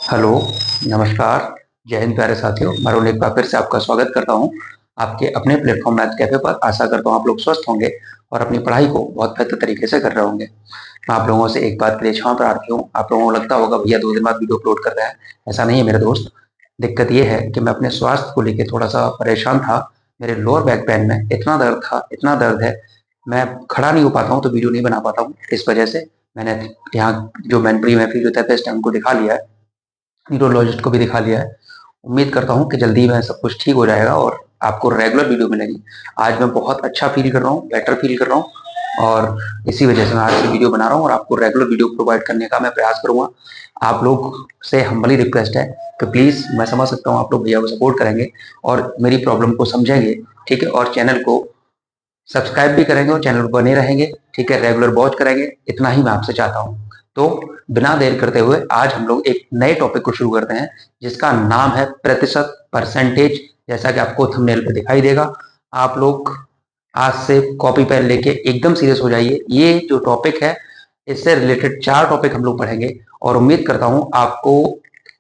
Hello, नमस्कार, जय हिंद प्यारे साथियों। मैं रोल एक बार फिर से आपका स्वागत करता हूँ आपके अपने प्लेटफॉर्म मैथ कैफे पर। आशा करता हूँ आप लोग स्वस्थ होंगे और अपनी पढ़ाई को बहुत बेहतर तरीके से कर रहे होंगे। मैं आप लोगों से एक बात के लिए क्षमा प्रार्थी हूँ। आप लोगों को लगता होगा भैया 2 दिन बाद वीडियो अपलोड कर रहे हैं। ऐसा नहीं है मेरे दोस्त। दिक्कत ये है कि मैं अपने स्वास्थ्य को लेकर थोड़ा सा परेशान था। मेरे लोअर बैक पेन में इतना दर्द था, इतना दर्द है, मैं खड़ा नहीं हो पाता हूँ तो वीडियो नहीं बना पाता हूँ। इस वजह से मैंने यहाँ जो मैनप्री में फिजियोथेरेपिस्ट है उनको दिखा लिया है, न्यूरोलॉजिस्ट को भी दिखा लिया है। उम्मीद करता हूँ कि जल्दी में सब कुछ ठीक हो जाएगा और आपको रेगुलर वीडियो मिलेगी। आज मैं बहुत अच्छा फील कर रहा हूँ, बेटर फील कर रहा हूँ और इसी वजह से मैं आज से वीडियो बना रहा हूँ और आपको रेगुलर वीडियो प्रोवाइड करने का मैं प्रयास करूंगा। आप लोग से हम्बली रिक्वेस्ट है कि प्लीज़, मैं समझ सकता हूँ आप लोग भैया को सपोर्ट करेंगे और मेरी प्रॉब्लम को समझेंगे, ठीक है, और चैनल को सब्सक्राइब भी करेंगे और चैनल पर बने रहेंगे, ठीक है, रेगुलर वॉच करेंगे। इतना ही मैं आपसे चाहता हूँ। तो बिना देर करते हुए आज हम लोग एक नए टॉपिक को शुरू करते हैं जिसका नाम है प्रतिशत, परसेंटेज। जैसा कि आपको थंबनेल पे दिखाई देगा। आप लोग आज से कॉपी पेन लेके एकदम सीरियस हो जाइए। ये जो टॉपिक है इससे रिलेटेड 4 टॉपिक हम लोग पढ़ेंगे और उम्मीद करता हूँ आपको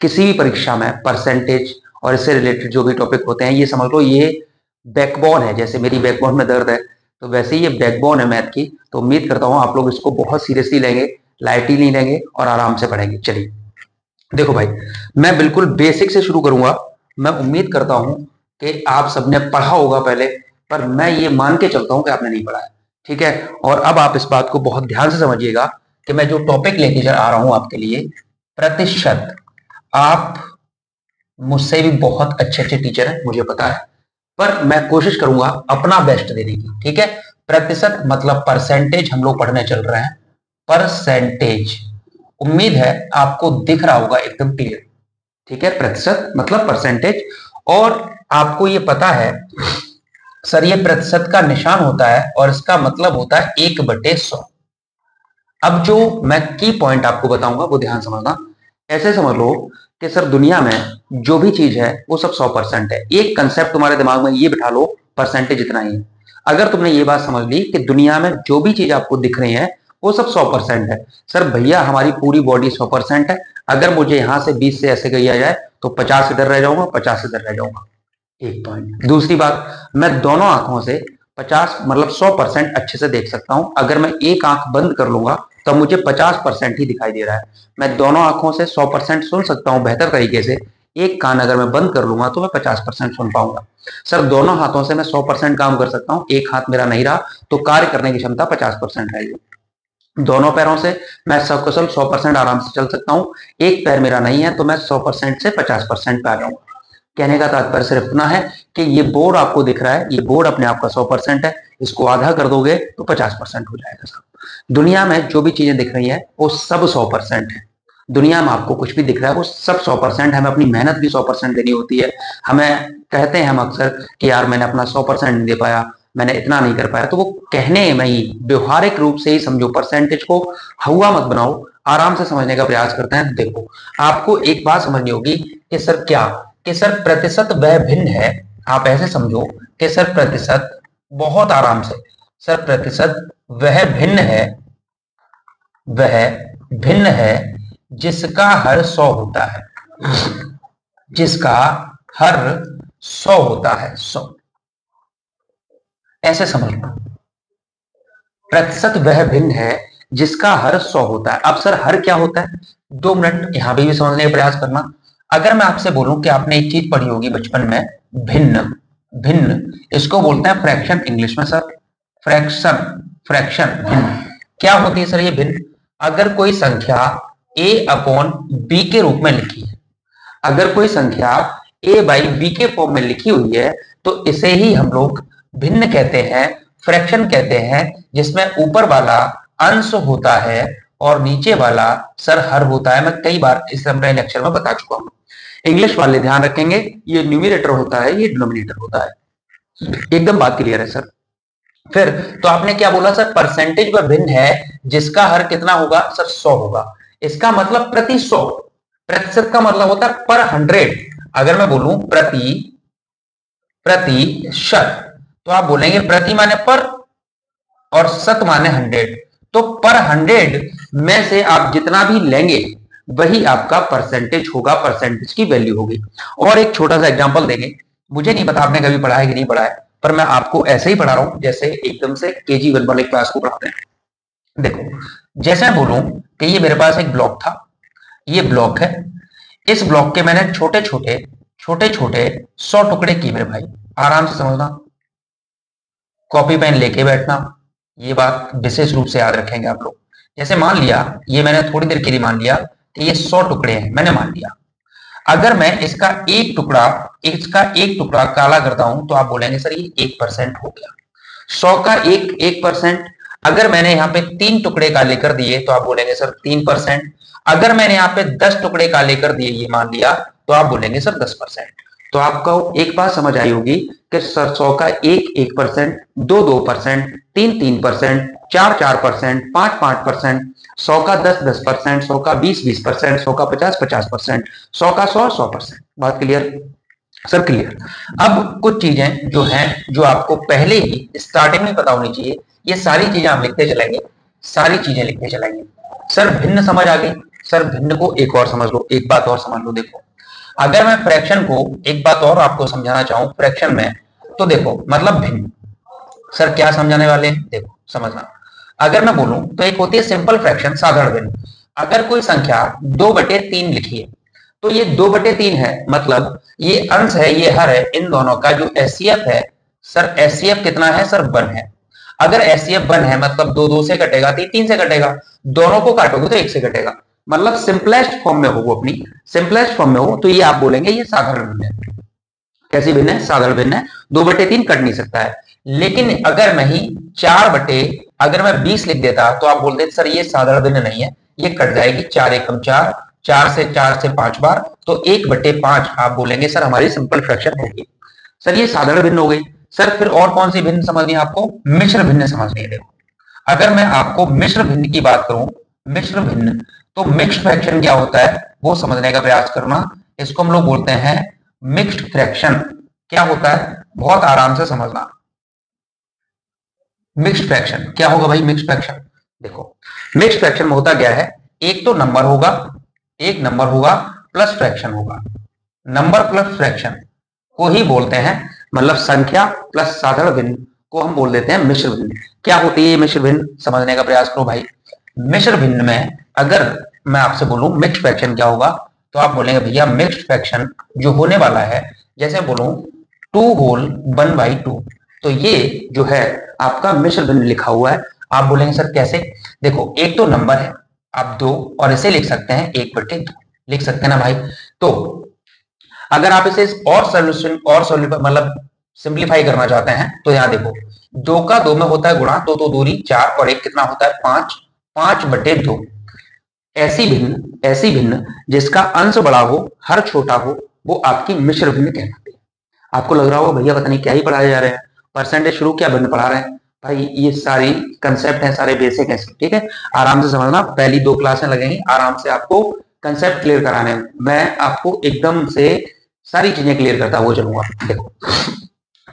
किसी भी परीक्षा में परसेंटेज और इससे रिलेटेड जो भी टॉपिक होते हैं, ये समझ लो ये बैकबोन है। जैसे मेरी बैकबोन में दर्द है तो वैसे ही ये बैकबोन है मैथ की। तो उम्मीद करता हूँ आप लोग इसको बहुत सीरियसली लेंगे, लाइटली नहीं लेंगे और आराम से पढ़ेंगे। चलिए देखो भाई, मैं बिल्कुल बेसिक से शुरू करूंगा। मैं उम्मीद करता हूं कि आप सबने पढ़ा होगा पहले, पर मैं ये मान के चलता हूं कि आपने नहीं पढ़ा है, ठीक है। और अब आप इस बात को बहुत ध्यान से समझिएगा कि मैं जो टॉपिक लेके आ रहा हूं आपके लिए, प्रतिशत। आप मुझसे भी बहुत अच्छे अच्छे टीचर हैं, मुझे पता है, पर मैं कोशिश करूंगा अपना बेस्ट देने की, ठीक है। प्रतिशत मतलब परसेंटेज हम लोग पढ़ने चल रहे हैं। परसेंटेज, उम्मीद है आपको दिख रहा होगा एकदम क्लियर, ठीक है। प्रतिशत मतलब परसेंटेज। और आपको ये पता है सर, ये प्रतिशत का निशान होता है और इसका मतलब होता है 1/100। अब जो मैं की पॉइंट आपको बताऊंगा वो ध्यान समझना। ऐसे समझ लो कि सर दुनिया में जो भी चीज है वो सब 100% है। एक कंसेप्ट तुम्हारे दिमाग में ये बिठा लो, परसेंटेज इतना ही है। अगर तुमने ये बात समझ ली कि दुनिया में जो भी चीज आपको दिख रही है वो सब 100% है। सर भैया हमारी पूरी बॉडी 100% है। अगर मुझे यहां से 20 से ऐसे किया जाए तो 50 इधर रह जाऊंगा, 50 इधर रह जाऊंगा। एक पॉइंट। दूसरी बात, मैं दोनों आंखों से 50 मतलब 100% अच्छे से देख सकता हूं। अगर मैं एक आंख बंद कर लूंगा तो मुझे 50% ही दिखाई दे रहा है। मैं दोनों आंखों से 100% सुन सकता हूं बेहतर तरीके से। एक कान अगर मैं बंद कर लूंगा तो मैं 50% सुन पाऊंगा। सर दोनों हाथों से मैं 100% काम कर सकता हूं। एक हाथ मेरा नहीं रहा तो कार्य करने की क्षमता 50% रहेगी। दोनों पैरों से मैं सकुशल 100% आराम से चल सकता हूं। एक पैर मेरा नहीं है तो मैं 100% से 50% पे आ जाऊंगा। कहने का तात्पर्य सिर्फ इतना है कि ये बोर्ड आपको दिख रहा है, ये बोर्ड अपने आप का 100% है। इसको आधा कर दोगे तो 50% हो जाएगा। सब दुनिया में जो भी चीजें दिख रही है वो सब 100% है। दुनिया में आपको कुछ भी दिख रहा है वो सब 100% है। हमें अपनी मेहनत भी 100% देनी होती है। हमें कहते हैं हम अक्सर कि यार मैंने अपना 100% नहीं दे पाया, मैंने इतना नहीं कर पाया। तो वो कहने में ही, व्यवहारिक रूप से ही समझो। परसेंटेज को हवा मत बनाओ, आराम से समझने का प्रयास करते हैं। देखो, आपको एक बात समझनी होगी कि सर क्या, कि सर प्रतिशत वह भिन्न है। आप ऐसे समझो कि सर प्रतिशत, बहुत आराम से, सर प्रतिशत वह भिन्न है, वह भिन्न है जिसका हर 100 होता है, जिसका हर 100 होता है। 100 ऐसे समझ लो, प्रतिशत वह भिन्न है जिसका हर 100 होता है। अब सर हर क्या होता है, 2 मिनट यहां भी समझने का प्रयास करना। अगर मैं आपसे बोलूं कि आपने एक चीज पढ़ी होगी बचपन में, भिन्न, भिन्न, इसको बोलते हैं फ्रैक्शन इंग्लिश में सर। फ्रैक्शन, फ्रैक्शन, भिन्न। क्या होती है सर ये भिन्न? अगर कोई संख्या a/b के रूप में लिखी है, अगर कोई संख्या a/b के फॉर्म में लिखी हुई है तो इसे ही हम लोग भिन्न कहते हैं, फ्रैक्शन कहते हैं, जिसमें ऊपर वाला अंश होता है और नीचे वाला सर हर होता है। मैं कई बार इस अपने लेक्चर में बता चुका हूं। इंग्लिश वाले ध्यान रखेंगे, ये न्यूमिनेटर होता है, ये डिनोमिनेटर होता है। एकदम बात क्लियर है सर। फिर तो आपने क्या बोला सर, परसेंटेज वह भिन्न है जिसका हर कितना होगा सर, 100 होगा। इसका मतलब प्रति 100। प्रतिशत का मतलब होता है पर 100। अगर मैं बोलूं प्रतिशत, तो आप बोलेंगे प्रति माने पर और शत माने 100। तो पर 100 में से आप जितना भी लेंगे वही आपका परसेंटेज होगा, परसेंटेज की वैल्यू होगी। और एक छोटा सा एग्जांपल देंगे, मुझे नहीं पता आपने कभी पढ़ा है कि नहीं पढ़ा है, पर मैं आपको ऐसे ही पढ़ा रहा हूं जैसे एकदम से KG1 वाले क्लास को पढ़ाते हैं। देखो, जैसे मैं बोलूं कि ये मेरे पास एक ब्लॉक था, ये ब्लॉक है, इस ब्लॉक के मैंने छोटे छोटे छोटे छोटे 100 टुकड़े किए मेरे भाई। आराम से समझना, कॉपी पेन लेके बैठना, ये बात विशेष रूप से याद रखेंगे आप लोग। जैसे मान लिया, ये मैंने थोड़ी देर के लिए मान लिया कि ये 100 टुकड़े हैं, मैंने मान लिया। अगर मैं इसका एक टुकड़ा काला करता हूं तो आप बोलेंगे सर ये 1% हो गया। 100 का 1%। अगर मैंने यहाँ पे 3 टुकड़े काले कर दिए तो आप बोलेंगे सर 3%। अगर मैंने यहाँ पे 10 टुकड़े काले कर दिए, ये मान लिया, तो आप बोलेंगे सर 10%। तो आपको एक बात समझ आई होगी कि सर 100 का 1% 2%, 3%, 4%, 5%, 100 का 10%, 100 का 20%, 100 का 50%, 100 का 100%। बात क्लियर? Sir clear. अब कुछ चीजें जो हैं, जो आपको पहले ही स्टार्टिंग में पता होनी चाहिए, ये सारी चीजें आप लिखते चलेंगे, सारी चीजें लिखते चलेंगे। सर भिन्न समझ आ गई? सर भिन्न को एक और समझ लो, एक बात और समझ लो। देखो, अगर मैं फ्रैक्शन को एक बात और आपको समझाना चाहूं फ्रैक्शन में, तो देखो मतलब भिन्न। सर क्या समझाने वाले हैं, देखो समझना। अगर मैं बोलूं तो एक होती है सिंपल फ्रैक्शन, साधारण भिन्न। अगर कोई संख्या 2/3 लिखी है, तो ये 2/3 है, मतलब ये अंश है, ये हर है, इन दोनों का जो एचसीएफ है, सर एचसीएफ कितना है सर 1 है। अगर एचसीएफ 1 है मतलब 2 2 से कटेगा, 3 3 से कटेगा, दोनों को काटोगे तो 1 से कटेगा। मतलब सिंपलेस्ट फॉर्म में हो, वो अपनी सिंपलेस्ट फॉर्म में हो, तो ये आप बोलेंगे ये साधारण भिन्न है। कैसी भिन्न है? साधारण भिन्न है। 2/3 कट नहीं सकता है। लेकिन अगर मैं ही 20 लिख देता तो आप बोलते सर ये साधारण भिन्न नहीं है, ये कट जाएगी। 4 एकम 4, 4 से 5 बार, तो 1/5 आप बोलेंगे सर हमारी सिंपल फ्रैक्शन होगी। सर ये साधारण भिन्न हो गई। सर फिर और कौन सी भिन्न समझनी है आपको? मिश्र भिन्न समझनी है। देखो, अगर मैं आपको मिश्र भिन्न की बात करूं, मिश्र भिन्न, तो मिक्स्ड फ्रैक्शन क्या होता है वो समझने का प्रयास करना। इसको हम लोग बोलते हैं मिक्स्ड फ्रैक्शन। क्या होता है बहुत आराम से समझना। मिक्स्ड फ्रैक्शन क्या होगा भाई? मिक्स्ड फ्रैक्शन देखो, मिक्स्ड फ्रैक्शन में होता क्या है, एक तो नंबर होगा, एक नंबर होगा प्लस फ्रैक्शन होगा। नंबर प्लस फ्रैक्शन को ही बोलते हैं, मतलब संख्या प्लस साधारण भिन्न को हम बोल देते हैं मिश्र भिन्न। क्या होती है मिश्र भिन्न, समझने का प्रयास करो भाई। मिश्र भिन्न में अगर मैं आपसे बोलूं मिक्स्ड फ्रैक्शन क्या होगा, तो आप बोलेंगे भैया मिक्स्ड फ्रैक्शन जो होने वाला है, जैसे बोलूं 2 होल 1/2, तो ये जो है आपका मिश्र भिन्न लिखा हुआ है। आप बोलेंगे सर कैसे? देखो, एक तो नंबर है, आप 2 और इसे लिख सकते हैं 1/2, लिख सकते हैं ना भाई। तो अगर आप इसे और सोल्यूशन मतलब सिंप्लीफाई करना चाहते हैं, तो यहां देखो 2 का 2 में होता है गुणा, 2 2 दूरी 4 और 1 कितना होता है 5, 5/2। ऐसी भिन्न जिसका अंश बड़ा हो, हर छोटा हो, वो आपकी मिश्र भिन्न कहलाती है। आपको लग रहा होगा भैया पता नहीं क्या ही पढ़ाया जा रहा है, परसेंटेज शुरू क्या भिन्न पढ़ा रहे हैं भाई। ये सारी कंसेप्ट है, सारे बेसिक है, ठीक है, आराम से समझना। पहली 2 क्लासें लगेंगी आराम से आपको कंसेप्ट क्लियर कराने में। मैं आपको एकदम से सारी चीजें क्लियर करता हुआ चलूंगा। देखो,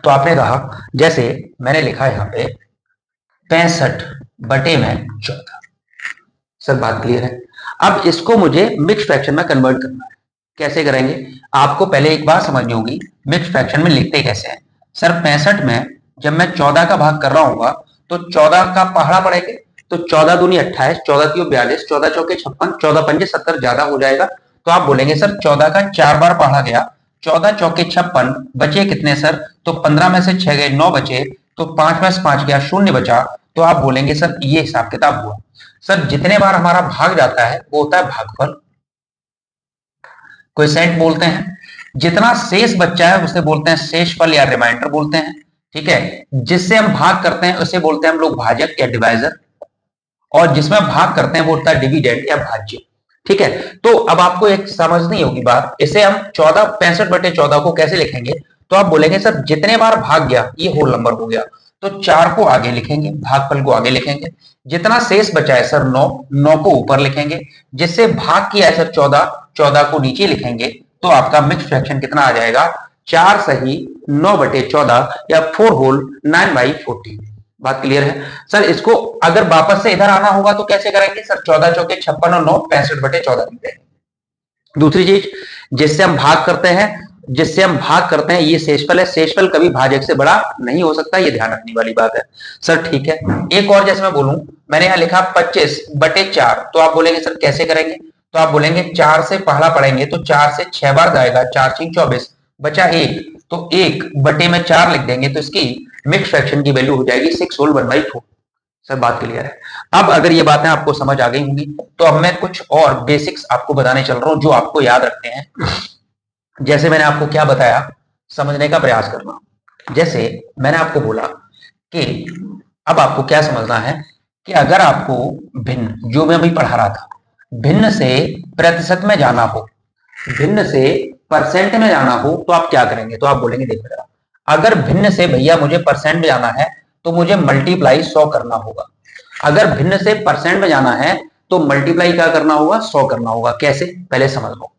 तो आपने कहा, जैसे मैंने लिखा यहाँ पे 65/14। सर बात क्लियर है? अब इसको मुझे मिक्स्ड फ्रैक्शन में कन्वर्ट करना है। कैसे करेंगे? आपको पहले एक बात समझनी होगी, मिक्स्ड फ्रैक्शन में लिखते कैसे हैं। सर 65 में जब मैं 14 का भाग कर रहा हूँ तो 14 का पहाड़ा पड़ेगा, तो 14 दूनी 28, 14 तीन 42, 14 चौके 56, 14 पंजे 70 ज्यादा हो जाएगा। तो आप बोलेंगे सर 14 का 4 बार पढ़ा गया, 14 चौके 56, बचे कितने सर? तो 15 में से 6 गए, 9 बचे, तो 5 में से 5 गया, 0 बचा। तो आप बोलेंगे सर ये हिसाब किताब हुआ। सर जितने बार हमारा भाग जाता है वो होता है भागफल, क्वोशिएंट बोलते हैं। जितना शेष बच्चा है उसे बोलते हैं शेषफल या रिमाइंडर बोलते हैं, ठीक है। जिससे हम भाग करते हैं उसे बोलते हैं हम लोग भाजक या डिवाइजर, और जिसमें भाग करते हैं वो होता है डिविडेंड या भाज्य, ठीक है। तो अब आपको एक समझनी होगी बात, इसे हम 65/14 को कैसे लिखेंगे? तो आप बोलेंगे सर जितने बार भाग गया ये होल नंबर हो गया, तो 4 को आगे लिखेंगे, भागफल को आगे लिखेंगे। जितना शेष बचा है सर 9, 9 को ऊपर लिखेंगे। जिससे भाग किया है सर 14, 14 को नीचे लिखेंगे। तो आपका मिक्स्ड फ्रैक्शन कितना आ जाएगा? 4 सही 9/14 या 4 होल 9/14। बात क्लियर है? सर इसको अगर वापस से इधर आना होगा तो कैसे करेंगे? सर 14 चौके 56 और 9, 65/14 लिख देंगे। दूसरी चीज, जिससे हम भाग करते हैं, ये शेषफल है। शेषफल कभी भाजक से बड़ा नहीं हो सकता, ये ध्यान रखने वाली बात है। सर ठीक है, एक और जैसे मैं बोलूं, मैंने यहाँ लिखा 25/4, तो आप बोलेंगे सर कैसे करेंगे? तो आप बोलेंगे 4 से पहला पढ़ेंगे तो 4 से 6 बार जाएगा, 4 6 24, बचा 1, तो 1/4 लिख देंगे, तो इसकी मिक्स फ्रैक्शन की वैल्यू हो जाएगी 6 होल 1/4। सर बात क्लियर है? अब अगर ये बातें आपको समझ आ गई होंगी, तो अब मैं कुछ और बेसिक्स आपको बताने चल रहा हूं जो आपको याद रखते हैं। जैसे मैंने आपको क्या बताया, समझने का प्रयास करना। जैसे मैंने आपको बोला कि अब आपको क्या समझना है कि अगर आपको भिन्न, जो मैं अभी पढ़ा रहा था, भिन्न से प्रतिशत में जाना हो, भिन्न से परसेंट में जाना हो, तो आप क्या करेंगे? तो आप बोलेंगे देखो जरा, अगर भिन्न से भैया मुझे परसेंट में जाना है तो मुझे मल्टीप्लाई 100 करना होगा। अगर भिन्न से परसेंट में जाना है तो मल्टीप्लाई क्या करना होगा? 100 करना होगा। कैसे? पहले समझ लो।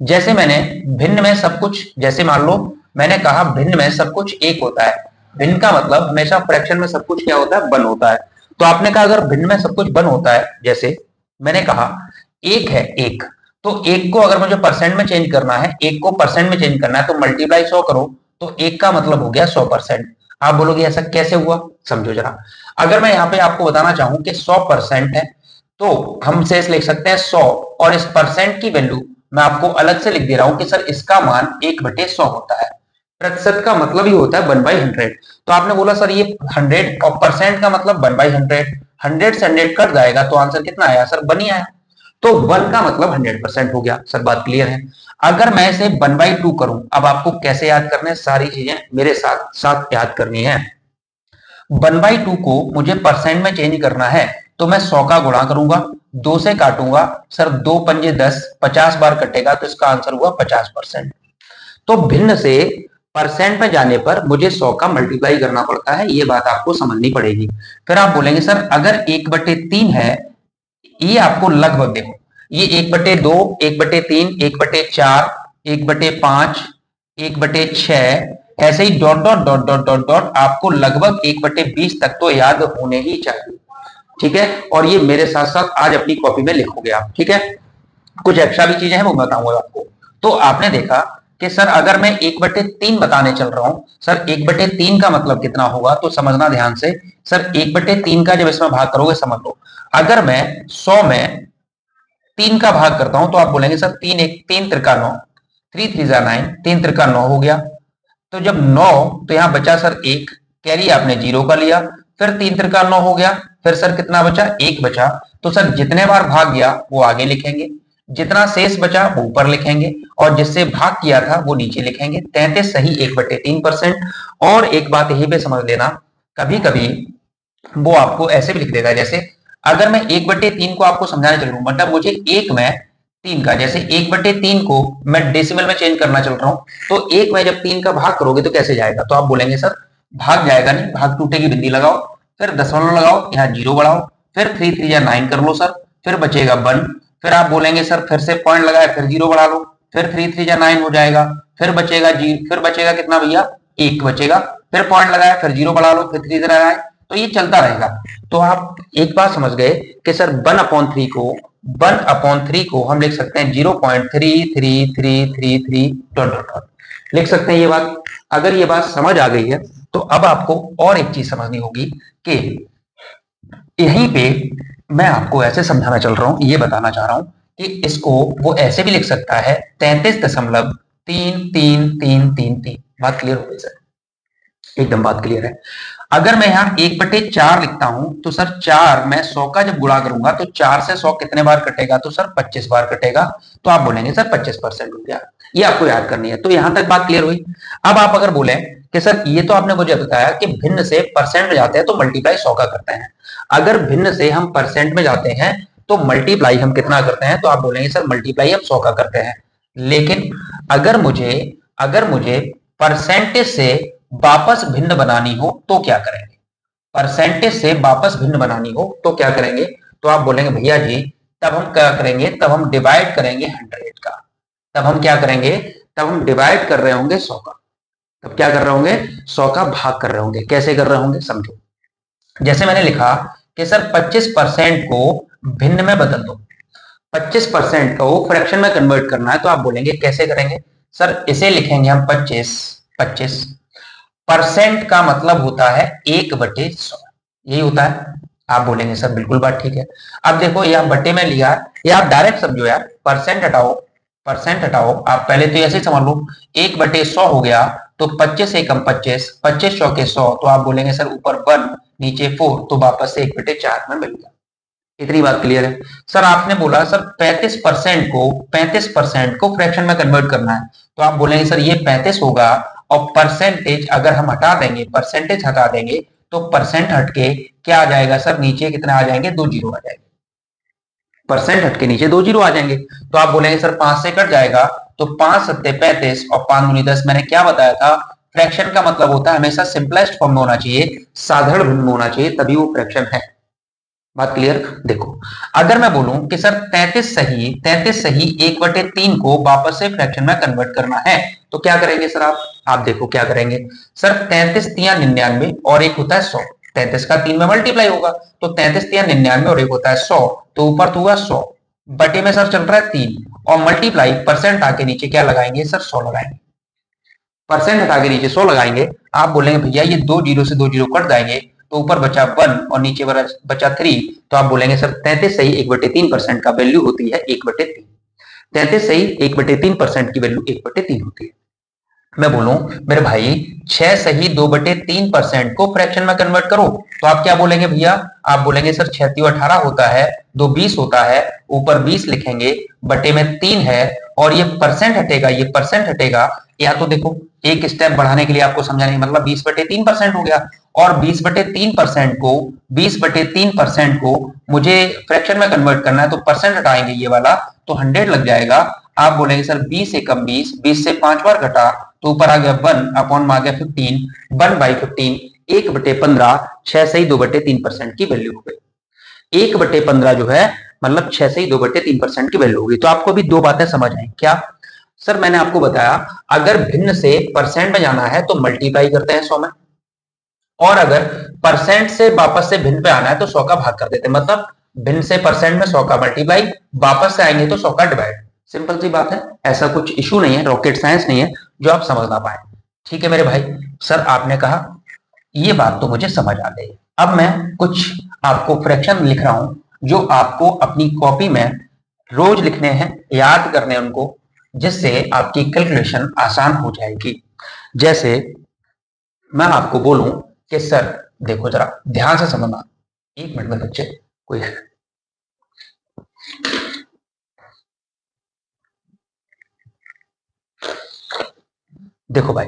जैसे मैंने भिन्न में सब कुछ, जैसे मान लो मैंने कहा भिन्न में सब कुछ एक होता है। भिन्न का मतलब हमेशा फ्रैक्शन में सब कुछ क्या होता है? बन होता है। तो आपने कहा अगर भिन्न में सब कुछ बन होता है, जैसे मैंने कहा एक है एक, तो एक को अगर मुझे परसेंट में चेंज करना है, एक को परसेंट में चेंज करना है, तो मल्टीप्लाई 100 करो, तो एक का मतलब हो गया 100%। आप बोलोगे ऐसा कैसे हुआ? समझो जरा। अगर मैं यहाँ पे आपको बताना चाहूं कि 100% है, तो हम शेष लिख सकते हैं 100, और इस परसेंट की वैल्यू मैं आपको अलग से लिख दे रहा हूं कि सर इसका मान 1/100 होता है। प्रतिशत का मतलब ही होता है 1/100। तो आपने बोला सर ये 100 और परसेंट का मतलब 1/100, 100 से 100 कट जाएगा तो आंसर कितना आया? सर 1 ही आया। तो 1 का मतलब 100% हो गया। सर बात क्लियर है? अगर मैं इसे 1/2 करूं, अब आपको कैसे याद करना है, सारी चीजें मेरे साथ साथ याद करनी है। 1/2 को मुझे परसेंट में चेंज करना है, तो मैं 100 का गुणा करूंगा, 2 से काटूंगा, सर 2 पंजे 10, 50 बार कटेगा, तो इसका आंसर हुआ 50%। तो भिन्न से परसेंट में जाने पर मुझे 100 का मल्टीप्लाई करना पड़ता है, ये बात आपको समझनी पड़ेगी। फिर आप बोलेंगे सर अगर 1/3 है, ये आपको लगभग देखो, ये 1/2, 1/3, 1/4, 1/5, 1/6, ऐसे ही dot dot dot dot dot dot आपको लगभग 1/20 तक तो याद होने ही चाहिए। ठीक है? और ये मेरे साथ साथ आज अपनी कॉपी में लिखोगे आप। ठीक है? कुछ एक्स्ट्रा भी चीजें हैं वो बताऊंगा आपको। तो आपने देखा कि सर अगर मैं 1/3 बताने चल रहा हूं, सर 1/3 का मतलब कितना होगा? तो समझना ध्यान से। सर 1/3 का जब इसमें भाग करोगे, समझ लो अगर मैं 100 में 3 का भाग करता हूं, तो आप बोलेंगे सर 3 त्रिका 9, 3 3 9, 3 त्रिका 9 हो गया। तो जब 9, तो यहां बचा सर 1, कैरी आपने 0 का लिया, फिर 3 त्रिका 9 हो गया, फिर सर कितना बचा? 1 बचा। तो सर जितने बार भाग गया वो आगे लिखेंगे, जितना शेष बचा वो ऊपर लिखेंगे, और जिससे भाग किया था वो नीचे लिखेंगे। 33 सही 1/3%। और एक बात यही पे समझ लेना, कभी कभी वो आपको ऐसे भी लिख देगा, जैसे अगर मैं 1/3 को आपको समझाने चल रहा हूं, मतलब मुझे 1 में 3 का, जैसे 1/3 को मैं डेसिमल में चेंज करना चल रहा हूं, तो 1 में जब 3 का भाग करोगे तो कैसे जाएगा? तो आप बोलेंगे सर भाग जाएगा नहीं, भाग टूटे की बिंदी लगाओ, फिर दशमलव लगाओ, यहाँ 0 बढ़ाओ, फिर 3 3 या 9 कर लो सर, फिर बचेगा 1। फिर आप बोलेंगे सर फिर से पॉइंट लगाए, फिर 0 बढ़ा लो, फिर 3 3 या 9 हो जाएगा, फिर बचेगा जी, फिर बचेगा कितना भैया? 1 बचेगा, फिर पॉइंट लगाया, फिर 0 बढ़ा लो, फिर 3 3 9, तो ये चलता रहेगा। तो आप एक बात समझ गए कि सर 1/3 को हम लिख सकते हैं 0.3333 डॉट डॉट डॉट लिख सकते हैं। ये बात, अगर ये बात समझ आ गई है, तो अब आपको और एक चीज समझनी होगी कि यहीं पे मैं आपको ऐसे समझाना चल रहा हूं, ये बताना चाह रहा हूं कि इसको वो ऐसे भी लिख सकता है 33.3333। बात क्लियर हो गई सर? एकदम बात क्लियर है। अगर मैं यहाँ 1/4 लिखता हूं, तो सर 4 मैं 100 का जब गुणा करूंगा तो 4 से 100 कितने बार कटेगा? तो सर 25 बार कटेगा। तो आप बोलेंगे सर 25% हो गया। ये आपको याद करनी है। तो यहां तक बात क्लियर हुई। अब आप अगर बोले कि सर ये तो आपने मुझे बताया कि भिन्न से परसेंट में जाते हैं तो मल्टीप्लाई 100 का करते हैं, अगर भिन्न से हम परसेंट में जाते हैं तो मल्टीप्लाई हम कितना करते हैं? तो आप बोलेंगे सर मल्टीप्लाई हम 100 का करते हैं। लेकिन अगर मुझे परसेंटेज से वापस भिन्न बनानी हो तो क्या करेंगे? परसेंटेज से वापस भिन्न बनानी हो तो क्या करेंगे? तो आप बोलेंगे भैया जी तब हम क्या करेंगे? तब हम डिवाइड करेंगे 100 का। तब हम क्या करेंगे? तब हम डिवाइड कर रहे होंगे 100 का। तब क्या कर रहे होंगे? 100 का भाग कर रहे होंगे। कैसे कर रहे होंगे समझो। जैसे मैंने लिखा कि सर 25% को भिन्न में बदल दो, 25% को फ्रैक्शन में कन्वर्ट करना है, तो आप बोलेंगे कैसे करेंगे सर? इसे लिखेंगे हम 25% का मतलब होता है 1/100, यही होता है। आप बोलेंगे सर बिल्कुल बात ठीक है। अब देखो यह बटे में लिया, या आप डायरेक्ट समझो यार, परसेंट हटाओ, परसेंट हटाओ, आप पहले तो ऐसे समझ लो 1/100 हो गया, तो 25 एकम 25, 25 चौके 100, तो आप बोलेंगे सर ऊपर 1 नीचे 4, तो वापस से 1/4 में मिल गया। इतनी बात क्लियर है। सर आपने बोला सर 35% को फ्रैक्शन में कन्वर्ट करना है, तो आप बोलेंगे सर ये 35 होगा, और परसेंटेज अगर हम हटा देंगे, परसेंटेज हटा देंगे, तो परसेंट हटके क्या आ जाएगा सर? नीचे कितना आ जाएंगे? 2 जीरो आ जाएंगे। परसेंट हटके नीचे 2 जीरो आ जाएंगे, तो आप बोलेंगे सर 5 से कट जाएगा, तो 5 सत्ते 35 और 5 दूनी 10। मैंने क्या बताया था? फ्रैक्शन का मतलब होता है हमेशा सिंपलेस्ट फॉर्म में होना चाहिए, साधारण भिन्न में होना चाहिए, तभी वो फ्रैक्शन है। बात क्लियर? देखो अगर मैं बोलूं कि सर 33 सही 1/3 को वापस से फ्रैक्शन में कन्वर्ट करना है, तो क्या करेंगे सर? आप देखो क्या करेंगे सर? 33 तिया 99 और एक होता है 100, 33 का 3 में मल्टीप्लाई होगा, तो 33 तिया 99 और एक होता है 100, तो ऊपर तो हुआ 100, बटे में सर चल रहा है 3, और मल्टीप्लाई परसेंट आके नीचे क्या लगाएंगे सर? 100 लगाएंगे। परसेंट हटा के नीचे 100 लगाएंगे। आप बोलेंगे भैया ये 2 जीरो से 2 जीरो कट जाएंगे, तो ऊपर बचा 1 और नीचे बचा 3, तो आप बोलेंगे सर 33 सही 1/3% का वैल्यू होती है 1/3। 33 सही 1/3% की वैल्यू 1/3 होती है। मैं बोलूं मेरे भाई 6 सही 2/3% को फ्रैक्शन में कन्वर्ट करो, तो आप क्या बोलेंगे भैया? आप बोलेंगे सर 6 × 18 होता है, 2 20 होता है, ऊपर 20 लिखेंगे, बटे में 3 है, और ये परसेंट हटेगा, ये परसेंट हटेगा। या तो देखो एक स्टेप बढ़ाने के लिए आपको समझाने, मतलब 20/3% हो गया, और 20/3% को मुझे फ्रैक्शन में कन्वर्ट करना है, तो परसेंट हटाएंगे ये वाला, तो 100 लग जाएगा। आप बोलेंगे सर 20 एकम 20, 20 से 5 बार घटा, तो ऊपर आ गया 1 अपॉन में आ गया 15, 1/15, 1/15, 6 सही 2/3% की वैल्यू हो गई। 1/15 जो है मतलब 6 सही 2/3% की वैल्यू होगी। तो आपको अभी दो बातें समझ आई क्या? सर मैंने आपको बताया अगर भिन्न से परसेंट में जाना है तो मल्टीप्लाई करते हैं 100 में, और अगर परसेंट से वापस से भिन्न पे आना है तो 100 का भाग कर देते हैं। मतलब भिन्न से परसेंट में 100 का मल्टीप्लाई, वापस से आएंगे तो 100 का डिवाइड। सिंपल सी बात है, ऐसा कुछ इशू नहीं है, रॉकेट साइंस नहीं है जो आप समझ ना पाए। ठीक है मेरे भाई, सर आपने कहा ये बात तो मुझे समझ आ गई। अब मैं कुछ आपको फ्रैक्शन लिख रहा हूं जो आपको अपनी कॉपी में रोज लिखने हैं, याद करने उनको, जिससे आपकी कैलकुलेशन आसान हो जाएगी। जैसे मैं आपको बोलूं कि सर देखो जरा ध्यान से समझना, एक मिनट में बच्चे कोई देखो भाई,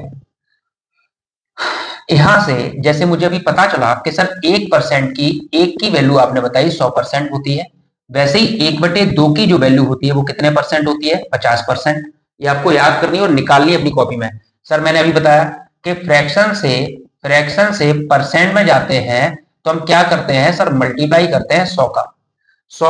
यहां से जैसे मुझे अभी पता चला कि सर 1% की एक की वैल्यू आपने बताई 100% होती है, वैसे ही 1/2 की जो वैल्यू होती है वो कितने परसेंट होती है? 50%। ये आपको याद करनी है और निकालनी है अपनी कॉपी में। सर मैंने अभी बताया कि फ्रैक्शन से परसेंट में जाते हैं तो हम क्या करते हैं सर? मल्टीप्लाई करते हैं 100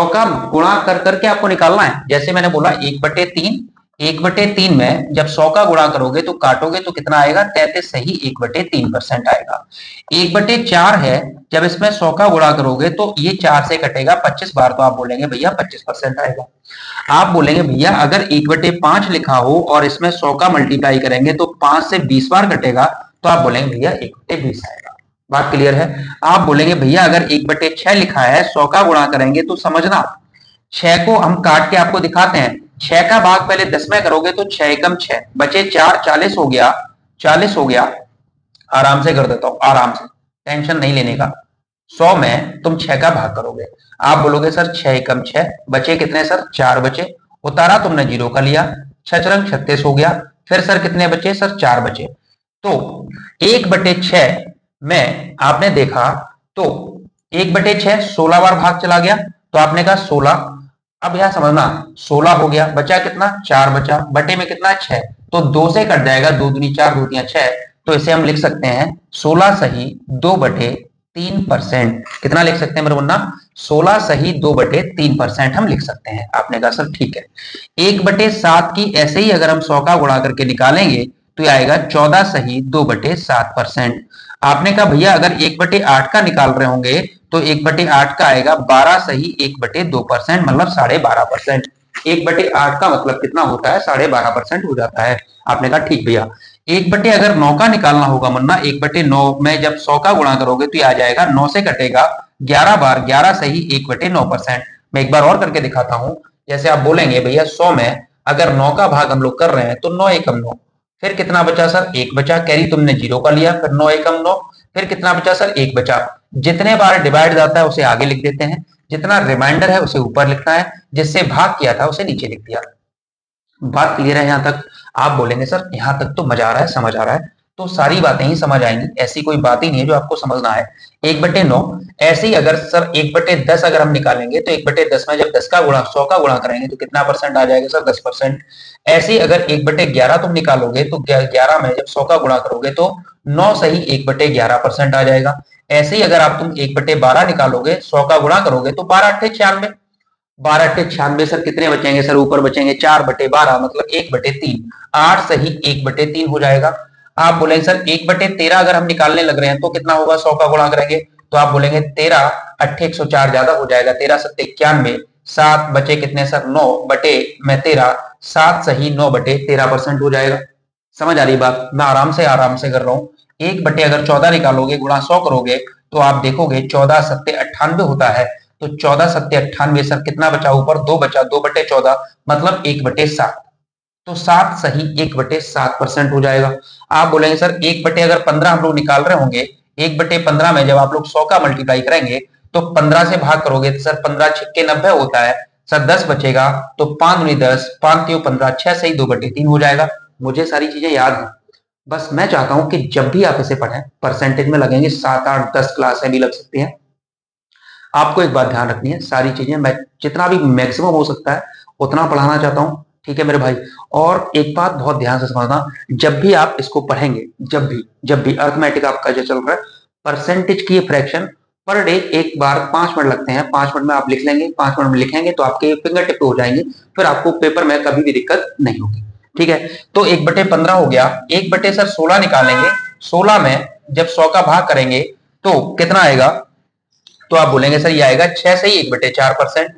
का गुणा कर करके आपको निकालना है। जैसे मैंने बोला 1/3, 1/3 में जब 100 का गुणा करोगे तो काटोगे तो कितना आएगा? 33 सही 1/3% आएगा। 1/4 है, जब इसमें 100 का गुणा करोगे तो ये 4 से कटेगा 25 बार, तो आप बोलेंगे भैया 25% आएगा। आप बोलेंगे भैया अगर 1/5 लिखा हो और इसमें 100 का मल्टीप्लाई करेंगे तो 5 से 20 बार कटेगा, तो आप बोलेंगे भैया 1/20 आएगा। बात क्लियर है? आप बोलेंगे भैया अगर 1/6 लिखा है, 100 का गुणा करेंगे तो समझना 6 को हम काट के आपको दिखाते हैं। 6 का भाग पहले 10 में करोगे तो 6 एकम 6, बचे 4, 40 हो गया, 40 हो गया। आराम से कर देता हूं, आराम से, टेंशन नहीं लेने का। 100 में तुम 6 का भाग करोगे, आप बोलोगे सर 6 एकम 6, बचे कितने सर? 4 बचे, उतारा तुमने 0 का लिया, 6 36 हो गया। फिर सर कितने बचे सर? 4 बचे। तो 1/6 में आपने देखा तो 1/6 16 बार भाग चला गया, तो आपने कहा 16। अब यहां समझना 16 हो गया, बचा कितना? 4 बचा, बटे में कितना? 6, तो 2 से कट जाएगा, 2 दूनी 4, 2 तिया 6, तो इसे हम लिख सकते हैं 16 सही 2/3%। कितना लिख सकते हैं मेरे मुन्ना? 16 सही 2/3% हम लिख सकते हैं। आपने कहा सर ठीक है। 1/7 की ऐसे ही अगर हम 100 का गुणा करके निकालेंगे तो ये आएगा 14 सही 2/7%। आपने कहा भैया अगर 1/8 का निकाल रहे होंगे तो 1/8 का आएगा 12 सही 1/2%, मतलब 12.5%। 1/8 का मतलब कितना होता है? 12.5% हो जाता है। आपने कहा ठीक भैया। अगर 9 का निकालना होगा मुन्ना, 1/9 में जब 100 का गुणा करोगे तो ये आ जाएगा 9 से कटेगा 11 बार, 11 सही 1/9%। मैं एक बार और करके दिखाता हूं। जैसे आप बोलेंगे भैया 100 में अगर 9 का भाग हम लोग कर रहे हैं तो 9 एकम 9, फिर कितना बचा सर? 1 बचा। कैरी तुमने 0 का लिया, फिर 9 एकम 9, फिर कितना बचा सर? 1 बचा। जितने बार डिवाइड जाता है उसे आगे लिख देते हैं, जितना रिमाइंडर है उसे ऊपर लिखना है, जिससे भाग किया था उसे नीचे लिख दिया। बात क्लियर है यहाँ तक? आप बोलेंगे सर यहाँ तक तो मजा आ रहा है, समझ आ रहा है। तो सारी बातें ही समझ आएंगी, ऐसी कोई बात ही नहीं है जो आपको समझना है। 1/9 ऐसे ही अगर सर 1/10 अगर हम निकालेंगे तो 1/10 में जब 10 का गुणा 100 का गुणा करेंगे तो कितना परसेंट आ जाएगा सर? 10%। ऐसे ही अगर 1/11 तुम निकालोगे तो 11 में जब 100 का गुणा करोगे तो 9 सही 1/11% आ जाएगा। ऐसे ही अगर आप तुम 1/12 निकालोगे, 100 का गुणा करोगे तो 12×8 = 96। 12×8 = 96 सर, कितने बचेंगे सर? ऊपर बचेंगे 4/12, मतलब 1/3। 8 सही 1/3 हो जाएगा। आप बोलेंगे सर 1/13 अगर हम निकालने लग रहे हैं तो कितना होगा? 100 का गुणा करेंगे तो आप बोलेंगे 13 8 104 ज्यादा हो जाएगा, 13 7 91। 7 बचे कितने सर? 9 बटे में 13, 7 सही 9/13% हो जाएगा। समझ आ रही बात? मैं आराम से कर रहा हूं। 1/14 निकालोगे, गुणा 100 करोगे तो आप देखोगे 14 7 98 होता है। तो 14 7 98 सर कितना बचा? ऊपर 2 बचा, 2/14 मतलब 1/7। तो 7 सही 1/7% हो जाएगा। आप बोलेंगे सर 1/15 हम लोग निकाल रहे होंगे, 1/15 में जब आप लोग 100 का मल्टीप्लाई करेंगे तो 15 से भाग करोगे तो सर 15 6 90 होता है सर, 10 बचेगा तो 5 दूनी 10, 5 3 15, 6 सही 2/3 हो जाएगा। मुझे सारी चीजें याद हैं, बस मैं चाहता हूं कि जब भी आप इसे पढ़ें परसेंटेज में लगेंगे, 7 8 10 क्लासें भी लग सकती हैं। आपको एक बात ध्यान रखनी है, सारी चीजें मैं जितना भी मैक्सिमम हो सकता है उतना पढ़ाना चाहता हूं, ठीक है मेरे भाई। और एक बात बहुत ध्यान से समझना, जब भी आप इसको पढ़ेंगे, जब भी अर्थमेटिक आपका जो चल रहा है, परसेंटेज की फ्रैक्शन पर डे एक बार 5 मिनट लगते हैं, 5 मिनट में आप लिख लेंगे, 5 मिनट में लिखेंगे तो आपके फिंगर टिप हो जाएंगे, फिर आपको पेपर में कभी भी दिक्कत नहीं होगी, ठीक है। तो 1/15 हो गया। 1/16 निकालेंगे, 16 में जब 100 का भाग करेंगे तो कितना आएगा? तो आप बोलेंगे सर ये आएगा 6 सही 1/4%,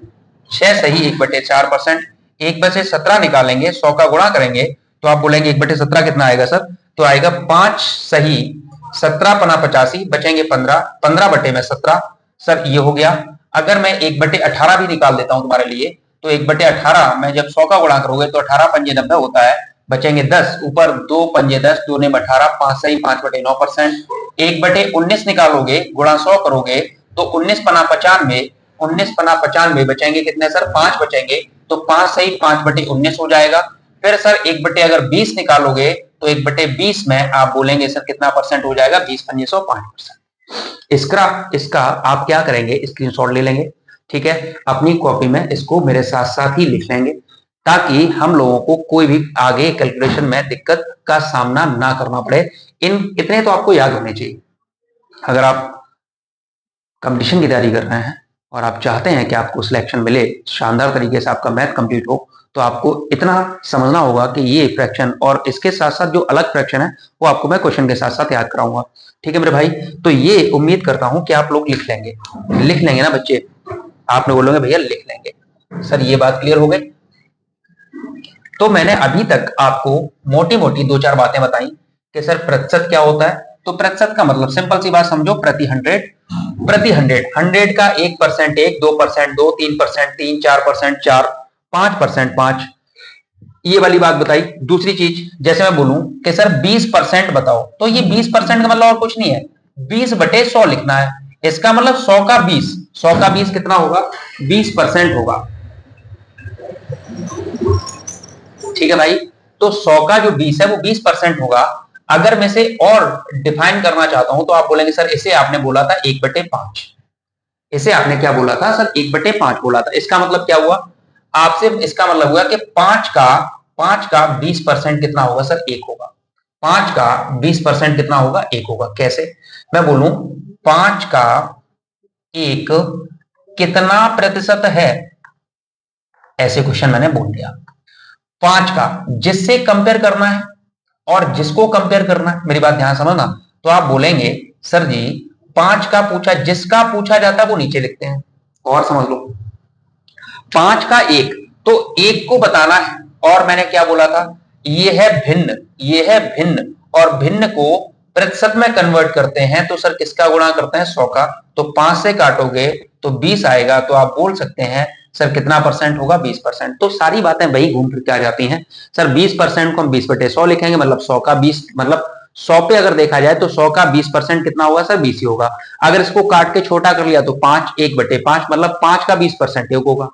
6 सही 1/4%। 1/17 निकालेंगे, 100 का गुणा करेंगे तो आप बोलेंगे 1/17 कितना आएगा सर? तो आएगा 5 सही 17×5 बचेंगे 15, 15/17 सर ये हो गया। अगर मैं 1/18 भी निकाल देता हूं तुम्हारे लिए तो 1/18 में जब 100 का गुणा करोगे तो 18 पंजे 90 होता है, बचेंगे 10, ऊपर 2 पंजे 10, 2 ने 18, 5 सही 5/9%। 1/19 निकालोगे, गुणा 100 करोगे तो 19×95, 19×95 बचेंगे कितने सर? 5 बचेंगे, तो 5 सही 5/19 हो जाएगा। फिर सर 1/20 निकालोगे तो 1/20 में आप बोलेंगे सर कितना परसेंट हो जाएगा? 20 पंजे 100 5%। इसका आप क्या करेंगे? स्क्रीनशॉट ले लेंगे, ठीक है, अपनी कॉपी में इसको मेरे साथ साथ ही लिख लेंगे, ताकि हम लोगों को कोई भी आगे कैलकुलेशन में दिक्कत का सामना ना करना पड़े। इतने तो आपको याद होने चाहिए। अगर आप कंपटीशन की तैयारी कर रहे हैं और आप चाहते हैं कि आपको सिलेक्शन मिले, शानदार तरीके से आपका मैथ कंप्लीट हो, तो आपको इतना समझना होगा कि ये फ्रैक्शन और इसके साथ साथ जो अलग फ्रैक्शन है वो आपको मैं क्वेश्चन के साथ साथ याद कराऊंगा, ठीक है मेरे भाई। तो ये उम्मीद करता हूं कि आप लोग लिख लेंगे ना बच्चे? आपने बोलोगे भैया लिख लेंगे सर, ये बात क्लियर हो गई। तो मैंने अभी तक आपको मोटी मोटी 2-4 बातें बताई कि सर प्रतिशत क्या होता है। तो प्रतिशत का मतलब सिंपल सी बात समझो, प्रति 100 का 1%, 1 2%, 2 3%, 3 4%, 4 5%, 5, ये वाली बात बताई। दूसरी चीज, जैसे मैं बोलूं कि सर 20% बताओ, तो ये 20% का मतलब और कुछ नहीं है, 20/100 लिखना है। इसका मतलब 100 का 20, 100 का 20 कितना होगा? 20% होगा, ठीक है भाई। तो 100 का जो 20 है वो 20% होगा। अगर मैं इसे और डिफाइन करना चाहता हूं तो आप बोलेंगे सर इसे आपने बोला था 1/5, इसे आपने क्या बोला था सर? 1/5 बोला था। इसका मतलब क्या हुआ? आपसे इसका मतलब हुआ कि 5 का 20% कितना होगा सर? 1 होगा। 5 का 20% कितना होगा? 1 होगा। कैसे? मैं बोलूं 5 का 1 कितना प्रतिशत है, ऐसे क्वेश्चन मैंने बोल दिया। 5 का जिससे कंपेयर करना है और जिसको कंपेयर करना है, मेरी बात ध्यान समझना। तो आप बोलेंगे सर जी 5 का पूछा, जिसका पूछा जाता है वो नीचे लिखते हैं। और समझ लो 5 का 1, तो 1 को बताना है, और मैंने क्या बोला था, ये है भिन्न, ये है भिन्न, और भिन्न को प्रतिशत में कन्वर्ट करते हैं तो सर किसका गुणा करते हैं, 100 का। तो 5 से काटोगे तो 20 आएगा, तो आप बोल सकते हैं सर कितना परसेंट होगा, 20%। तो सारी बातें वही घूम फिर के आ जाती हैं सर। 20% को हम 20/100 लिखेंगे, मतलब 100 का 20, मतलब 100 पे अगर देखा जाए तो 100 का 20% कितना होगा सर, 20 ही होगा। अगर इसको काट के छोटा कर लिया तो 5, 1/5, मतलब 5 का 20% 1 होगा,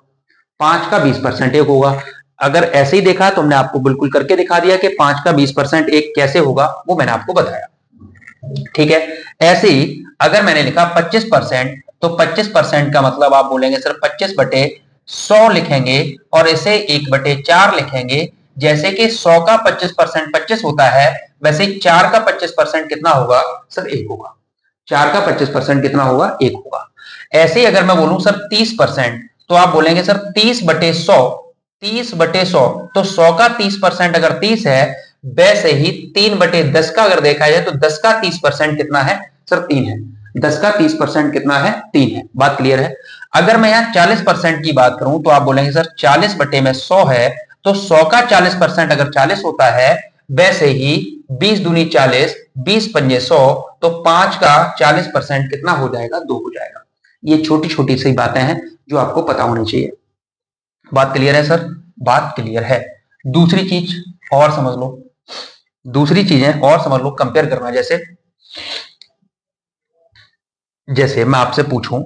5 का 20% 1 होगा। अगर ऐसे ही देखा तो हमने आपको बिल्कुल करके दिखा दिया कि 5 का 20% 1 कैसे होगा, वो मैंने आपको बताया। ठीक है, ऐसे ही अगर मैंने लिखा 25%, तो 25% का मतलब आप बोलेंगे सर 25/100 लिखेंगे, और इसे 1/4 लिखेंगे। जैसे कि 100 का 25% 25 होता है, वैसे 4 का 25% कितना होगा सर, 1 होगा। 4 का 25% कितना होगा, 1 होगा। ऐसे ही अगर मैं बोलूं सर 30%, तो आप बोलेंगे सर 30/100, 30/100, तो 100 का 30% अगर 30 है, वैसे ही 3/10 का अगर देखा जाए तो 10 का 30% कितना है सर, 3 है। 10 का 30% कितना है, 3 है। बात क्लियर है। अगर मैं यहाँ 40% की बात करूं तो आप बोलेंगे सर 40/100 है, तो 100 का 40% अगर 40 होता है, वैसे ही 20 दूनी 40, 20×5 100, तो 5 का 40% कितना हो जाएगा, 2 हो जाएगा। ये छोटी छोटी सी बातें हैं जो आपको पता होनी चाहिए। बात क्लियर है सर, बात क्लियर है। दूसरी चीज और समझ लो, दूसरी चीजें और समझ लो, कंपेयर करना। जैसे मैं आपसे पूछूं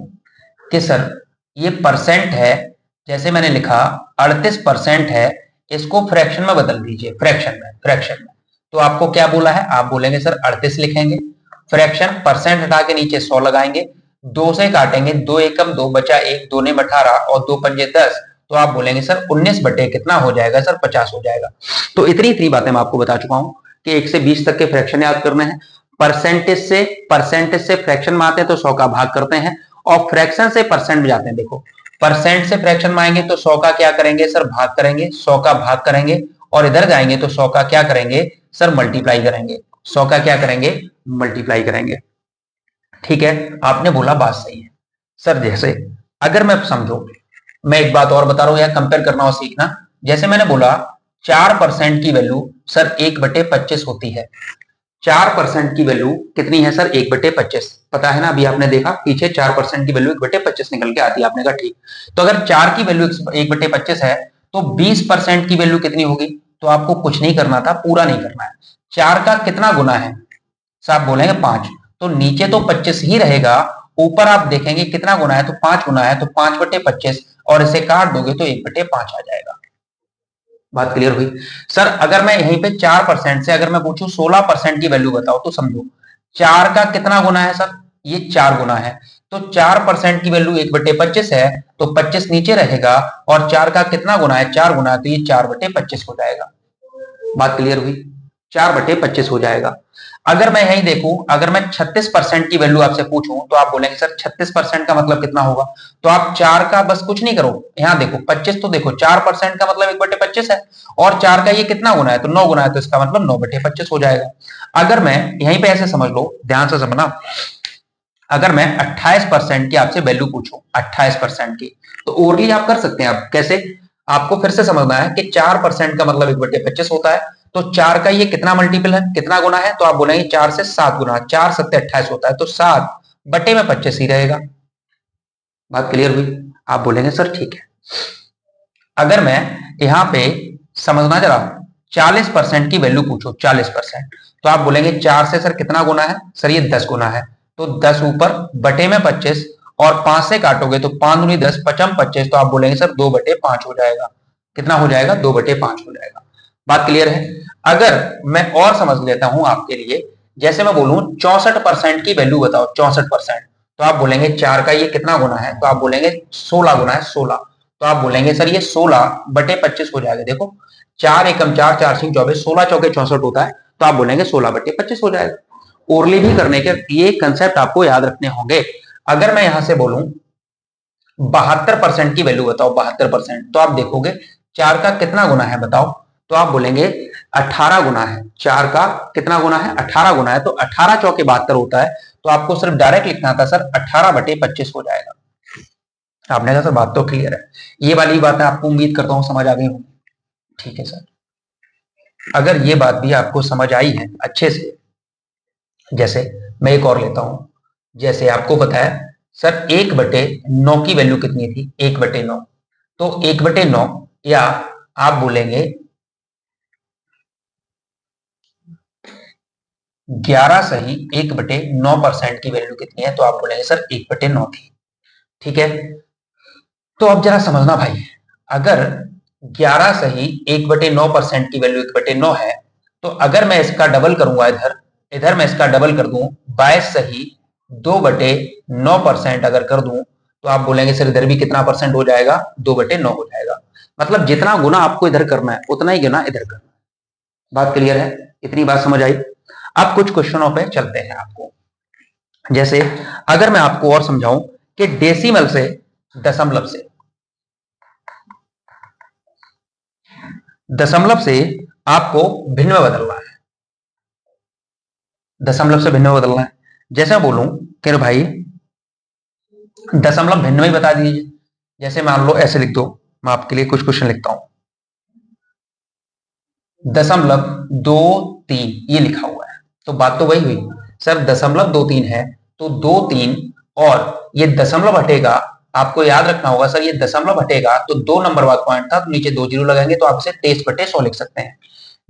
कि सर ये परसेंट है, जैसे मैंने लिखा 38% है, इसको फ्रैक्शन में बदल दीजिए, फ्रैक्शन में। तो आपको क्या बोला है, आप बोलेंगे सर 38 लिखेंगे, फ्रैक्शन परसेंट हटा के नीचे 100 लगाएंगे, 2 से काटेंगे, 2 एकम 2 बचा 1, 2 ने 18 और 2 पंजे 10, तो आप बोलेंगे सर 19 बटे कितना हो जाएगा सर, 50 हो जाएगा। तो इतनी बातें मैं आपको बता चुका हूं कि 1 से 20 तक के फ्रैक्शन याद करने हैं। परसेंटेज से फ्रैक्शन में आते हैं तो 100 का भाग करते हैं, और फ्रैक्शन से परसेंट में जाते हैं। देखो परसेंट से फ्रैक्शन में आएंगे तो 100 का क्या करेंगे सर, भाग करेंगे, 100 का भाग करेंगे, और इधर जाएंगे तो 100 का क्या करेंगे सर, मल्टीप्लाई करेंगे। 100 का क्या करेंगे, मल्टीप्लाई करेंगे। ठीक है, आपने बोला बात सही है सर। जैसे अगर मैं समझो, मैं एक बात और बता रहा हूं, यह कंपेयर करना और सीखना। जैसे मैंने बोला 4% की वैल्यू सर 1/25 होती है। 4% की वैल्यू कितनी है सर, 1/25, पता है ना, अभी आपने देखा पीछे 4% की वैल्यू 1/25 निकल के आती है। आपने कहा ठीक, तो अगर 4 की वैल्यू 1/25 है, तो 20% की वैल्यू कितनी होगी। तो आपको कुछ नहीं करना था, पूरा नहीं करना है। 4 का कितना गुना है, साहब बोलेंगे 5, तो नीचे तो 25 ही रहेगा, ऊपर आप देखेंगे कितना गुना है, तो 5 गुना है, तो 5/25, और इसे काट दोगे तो 1/5 आ जाएगा। बात क्लियर हुई सर। अगर मैं यहीं पे 4% से अगर मैं पूछूं 16% की वैल्यू बताओ, तो समझो 4 का कितना गुना है सर, ये 4 गुना है, तो 4% की वैल्यू 1/25 है, तो 25 नीचे रहेगा, और 4 का कितना गुना है, 4 गुना है, तो ये 4/25 हो जाएगा। बात क्लियर हुई, 4/25 हो जाएगा। अगर मैं यही देखूं, अगर मैं 36% की वैल्यू आपसे पूछूं, तो आप बोलेंगे सर 36% का मतलब कितना होगा। तो आप 4 का बस कुछ नहीं करो, यहां देखो 25, तो देखो 4% का मतलब 1/25 है, और 4 का ये कितना गुना है, तो 9 गुना है, तो इसका मतलब 9/25 हो जाएगा। अगर मैं यहीं पे ऐसे समझ लो, ध्यान से समझना, अगर मैं 28% की आपसे वैल्यू पूछूं, 28% की, तो ओरली आप कर सकते हैं। आप कैसे, आपको फिर से समझना है कि 4% का मतलब 1/25 होता है, तो 4 का ये कितना मल्टीपल है, कितना गुना है, तो आप बोलेंगे 4 से 7 गुना, 4 7 28 होता है, तो 7/25 ही रहेगा। बात क्लियर हुई, आप बोलेंगे सर ठीक है। अगर मैं यहां पे समझना जरा, 40% की वैल्यू पूछो, 40%, तो आप बोलेंगे 4 से सर कितना गुना है, सर ये 10 गुना है, तो 10 ऊपर बटे में 25, और 5 से काटोगे तो 5 दूनी 10, 5×25, तो आप बोलेंगे सर 2/5 हो जाएगा। कितना हो जाएगा, 2/5 हो जाएगा। बात क्लियर है। अगर मैं और समझ लेता हूं आपके लिए, जैसे मैं बोलूं 64% की वैल्यू बताओ, 64%, तो आप बोलेंगे 4 का ये कितना गुना है, तो आप बोलेंगे 16 गुना है, 16, तो आप बोलेंगे सर ये 16/25 हो जाएगा। देखो 4 एकम 4, 4 6 24, 16 चौके 64 होता है, तो आप बोलेंगे 16/25 हो जाएगा। ओरली भी करने के ये कंसेप्ट आपको याद रखने होंगे। अगर मैं यहां से बोलूं 72% की वैल्यू बताओ, 72%, तो आप देखोगे 4 का कितना गुना है बताओ, तो आप बोलेंगे 18 गुना है। 4 का कितना गुना है, 18 गुना है, तो 18 चौके 72 होता है, तो आपको सिर्फ डायरेक्ट लिखना था सर 18/25 हो जाएगा। आपने कहा सर बात तो क्लियर है, ये वाली बात है आपको उम्मीद करता हूं समझ आ गई होगी। ठीक है सर, अगर ये बात भी आपको समझ आई है अच्छे से, जैसे मैं एक और लेता हूं, जैसे आपको बताया सर 1/9 की वैल्यू कितनी थी, 1/9, तो 1/9 या आप बोलेंगे 11 सही 1/9% की वैल्यू कितनी है, तो आप बोलेंगे सर 1/9 थी। ठीक है, तो अब जरा समझना भाई, अगर 11 सही 1/9% की वैल्यू 1/9 है, तो अगर मैं इसका डबल करूंगा इधर, इधर मैं इसका डबल कर दूं 22 सही 2/9% अगर कर दूं, तो आप बोलेंगे सर इधर भी कितना परसेंट हो जाएगा, 2/9 हो जाएगा। मतलब जितना गुना आपको इधर करना है उतना ही गुना इधर करना है। बात क्लियर है, इतनी बात समझ आई। अब कुछ क्वेश्चनों पे चलते हैं आपको, जैसे अगर मैं आपको और समझाऊं कि डेसिमल से दशमलव से आपको भिन्न में बदलना है, दशमलव से भिन्न में बदलना है। जैसे मैं बोलूं कि भाई दशमलव भिन्न में बता दीजिए, जैसे मान लो ऐसे लिख दो, मैं आपके लिए कुछ क्वेश्चन लिखता हूं, 0.23 ये लिखा हुआ है, तो बात तो वही हुई सर 0.23 है, तो 2-3 और ये दशमलव हटेगा, आपको याद रखना होगा सर ये दशमलव हटेगा तो 2 नंबर बाद पॉइंट था, तो नीचे 2 जीरो लगाएंगे, तो आप इसे 23/100 लिख सकते हैं।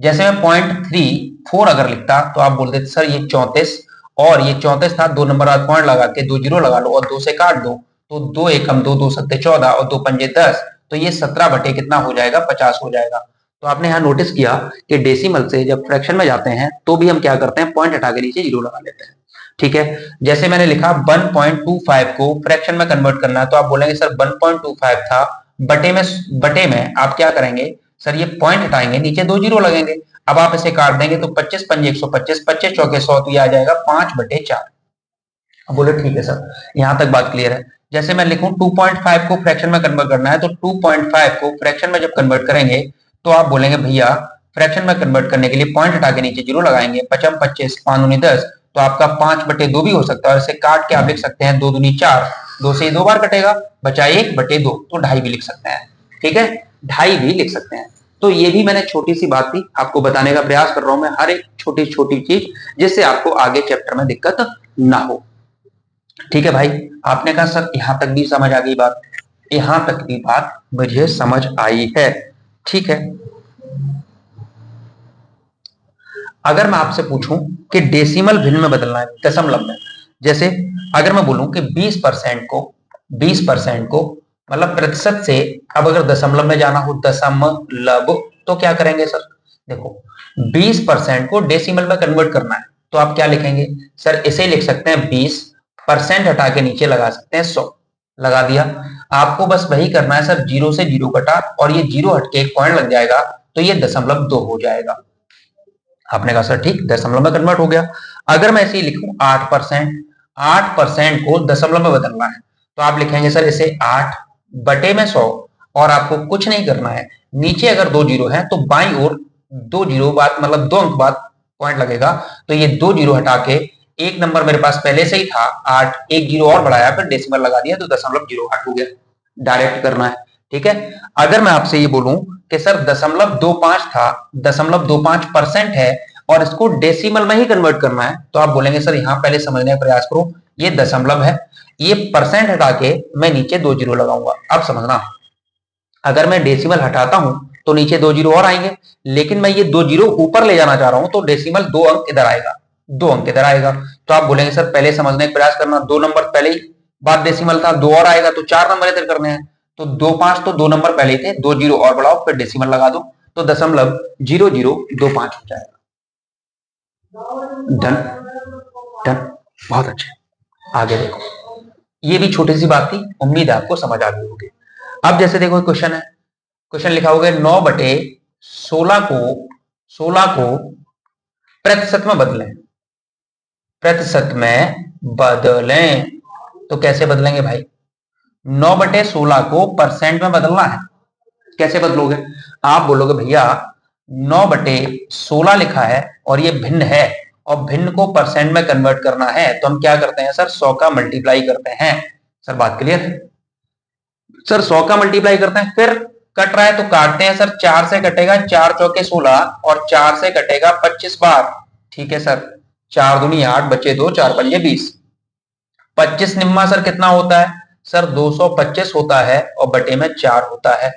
जैसे मैं 0.34 अगर लिखता तो आप बोलते सर ये 34 और ये 34 था, 2 नंबर बाद पॉइंट लगा के 2 जीरो लगा लो और 2 से काट दो, तो 2 एकम 2, 2 सत्ते 14 और 2 पंजे 10, तो ये 17 बटे कितना हो जाएगा, 50 हो जाएगा। तो आपने यहाँ नोटिस किया कि डेसिमल से जब फ्रैक्शन में जाते हैं तो भी हम क्या करते हैं, पॉइंट हटा के नीचे जीरो लगा लेते हैं। ठीक है, जैसे मैंने लिखा 1.25 को फ्रैक्शन में कन्वर्ट करना है, तो आप बोलेंगे सर 1.25 था, बटे में आप क्या करेंगे सर, ये पॉइंट हटाएंगे, नीचे 2 जीरो लगेंगे, अब आप इसे काट देंगे तो 25 पंजे 125, 25 चौके 100, तो ये आ जाएगा 5/4। अब बोले ठीक है सर, यहां तक बात क्लियर है। जैसे मैं लिखूं 2.5 को फ्रैक्शन में कन्वर्ट करना है, तो 2.5 को फ्रैक्शन में जब कन्वर्ट करेंगे तो आप बोलेंगे भैया फ्रैक्शन में कन्वर्ट करने के लिए पॉइंट हटा के नीचे जीरो लगाएंगे, 55 25 5 दूनी 10, तो आपका 5/2 भी हो सकता है, और इसे काट के आप लिख सकते हैं 2 दूनी 4, 2 से 2 बार कटेगा, बचा 1/2, तो 2.5 भी लिख सकते हैं। ठीक है, 2.5 भी लिख सकते हैं। तो ये भी मैंने छोटी सी बात थी, आपको बताने का प्रयास कर रहा हूं मैं हर एक छोटी छोटी चीज, जिससे आपको आगे चैप्टर में दिक्कत ना हो। ठीक है भाई, आपने कहा सर यहां तक भी समझ आ गई बात, यहां तक भी बात मुझे समझ आई है। ठीक है, अगर मैं आपसे पूछूं कि डेसिमल भिन्न में बदलना है दशमलव में, जैसे अगर मैं बोलूं कि 20% को मतलब प्रतिशत से, अब अगर दशमलव में जाना हो दशमलव, तो क्या करेंगे सर, देखो 20% को डेसिमल में कन्वर्ट करना है, तो आप क्या लिखेंगे सर, इसे लिख सकते हैं 20% हटा के नीचे लगा सकते हैं 100, लगा दिया। आपको बस वही करना है सर, 0 से 0 कटा और ये 0 हटके एक पॉइंट लग जाएगा, तो ये 0.2 हो जाएगा। आपने कहा सर ठीक, दशमलव में कन्वर्ट हो गया। अगर मैं ऐसे ही लिखूं 8% को दशमलव में बदलना है, तो आप लिखेंगे सर इसे 8/100, और आपको कुछ नहीं करना है, नीचे अगर 2 जीरो है तो बाईं ओर 2 जीरो बाद मतलब 2 अंक बाद पॉइंट लगेगा, तो ये 2 जीरो हटा के एक नंबर मेरे पास पहले से ही था 8, एक जीरो और बढ़ाया फिर डेसिमल लगा दिया, तो 0.08 हो गया। डायरेक्ट करना है। ठीक है, अगर मैं आपसे ये बोलूं कि सर 0.25 था, 0.25% है और इसको डेसिमल में ही कन्वर्ट करना है, तो आप बोलेंगे सर यहां पहले समझने का प्रयास करो, ये दशमलव है, ये परसेंट हटा के मैं नीचे 2 जीरो लगाऊंगा। अब समझना, अगर मैं डेसिमल हटाता हूं तो नीचे 2 जीरो और आएंगे, लेकिन मैं ये 2 जीरो ऊपर ले जाना चाह रहा हूं, तो डेसिमल 2 अंक इधर आएगा, 2 अंक इधर आएगा, तो आप बोलेंगे सर पहले समझने का प्रयास करना, 2 नंबर पहले ही बाद डेसिमल था, 2 और आएगा तो 4 नंबर इधर करने हैं, तो 2.5 तो 2 नंबर पहले ही थे, 2 जीरो और बढ़ाओ फिर डेसिमल लगा दो, तो 0.0025 हो जाएगा। डन डन, बहुत अच्छे। आगे देखो, ये भी छोटी सी बात थी, उम्मीद है आपको समझ आ गई होगी। अब जैसे देखो क्वेश्चन है, क्वेश्चन लिखा होगा 9/16 को प्रतिशत में बदलें, प्रतिशत में बदलें, तो कैसे बदलेंगे भाई, 9/16 को परसेंट में बदलना है, कैसे बदलोगे, आप बोलोगे भैया 9/16 लिखा है और ये भिन्न है और भिन्न को परसेंट में कन्वर्ट करना है तो हम क्या करते हैं सर, 100 का मल्टीप्लाई करते हैं। सर बात क्लियर है? सर 100 का मल्टीप्लाई करते हैं, फिर कट रहा है तो काटते हैं सर। 4 से कटेगा 4 चौके 16 और 4 से कटेगा 25 बार। ठीक है सर, 4 दूनी 8 बचे 2, 4 पंजे 20। 25 निम्मा सर कितना होता है सर, 225 होता है और बटे में 4 होता है।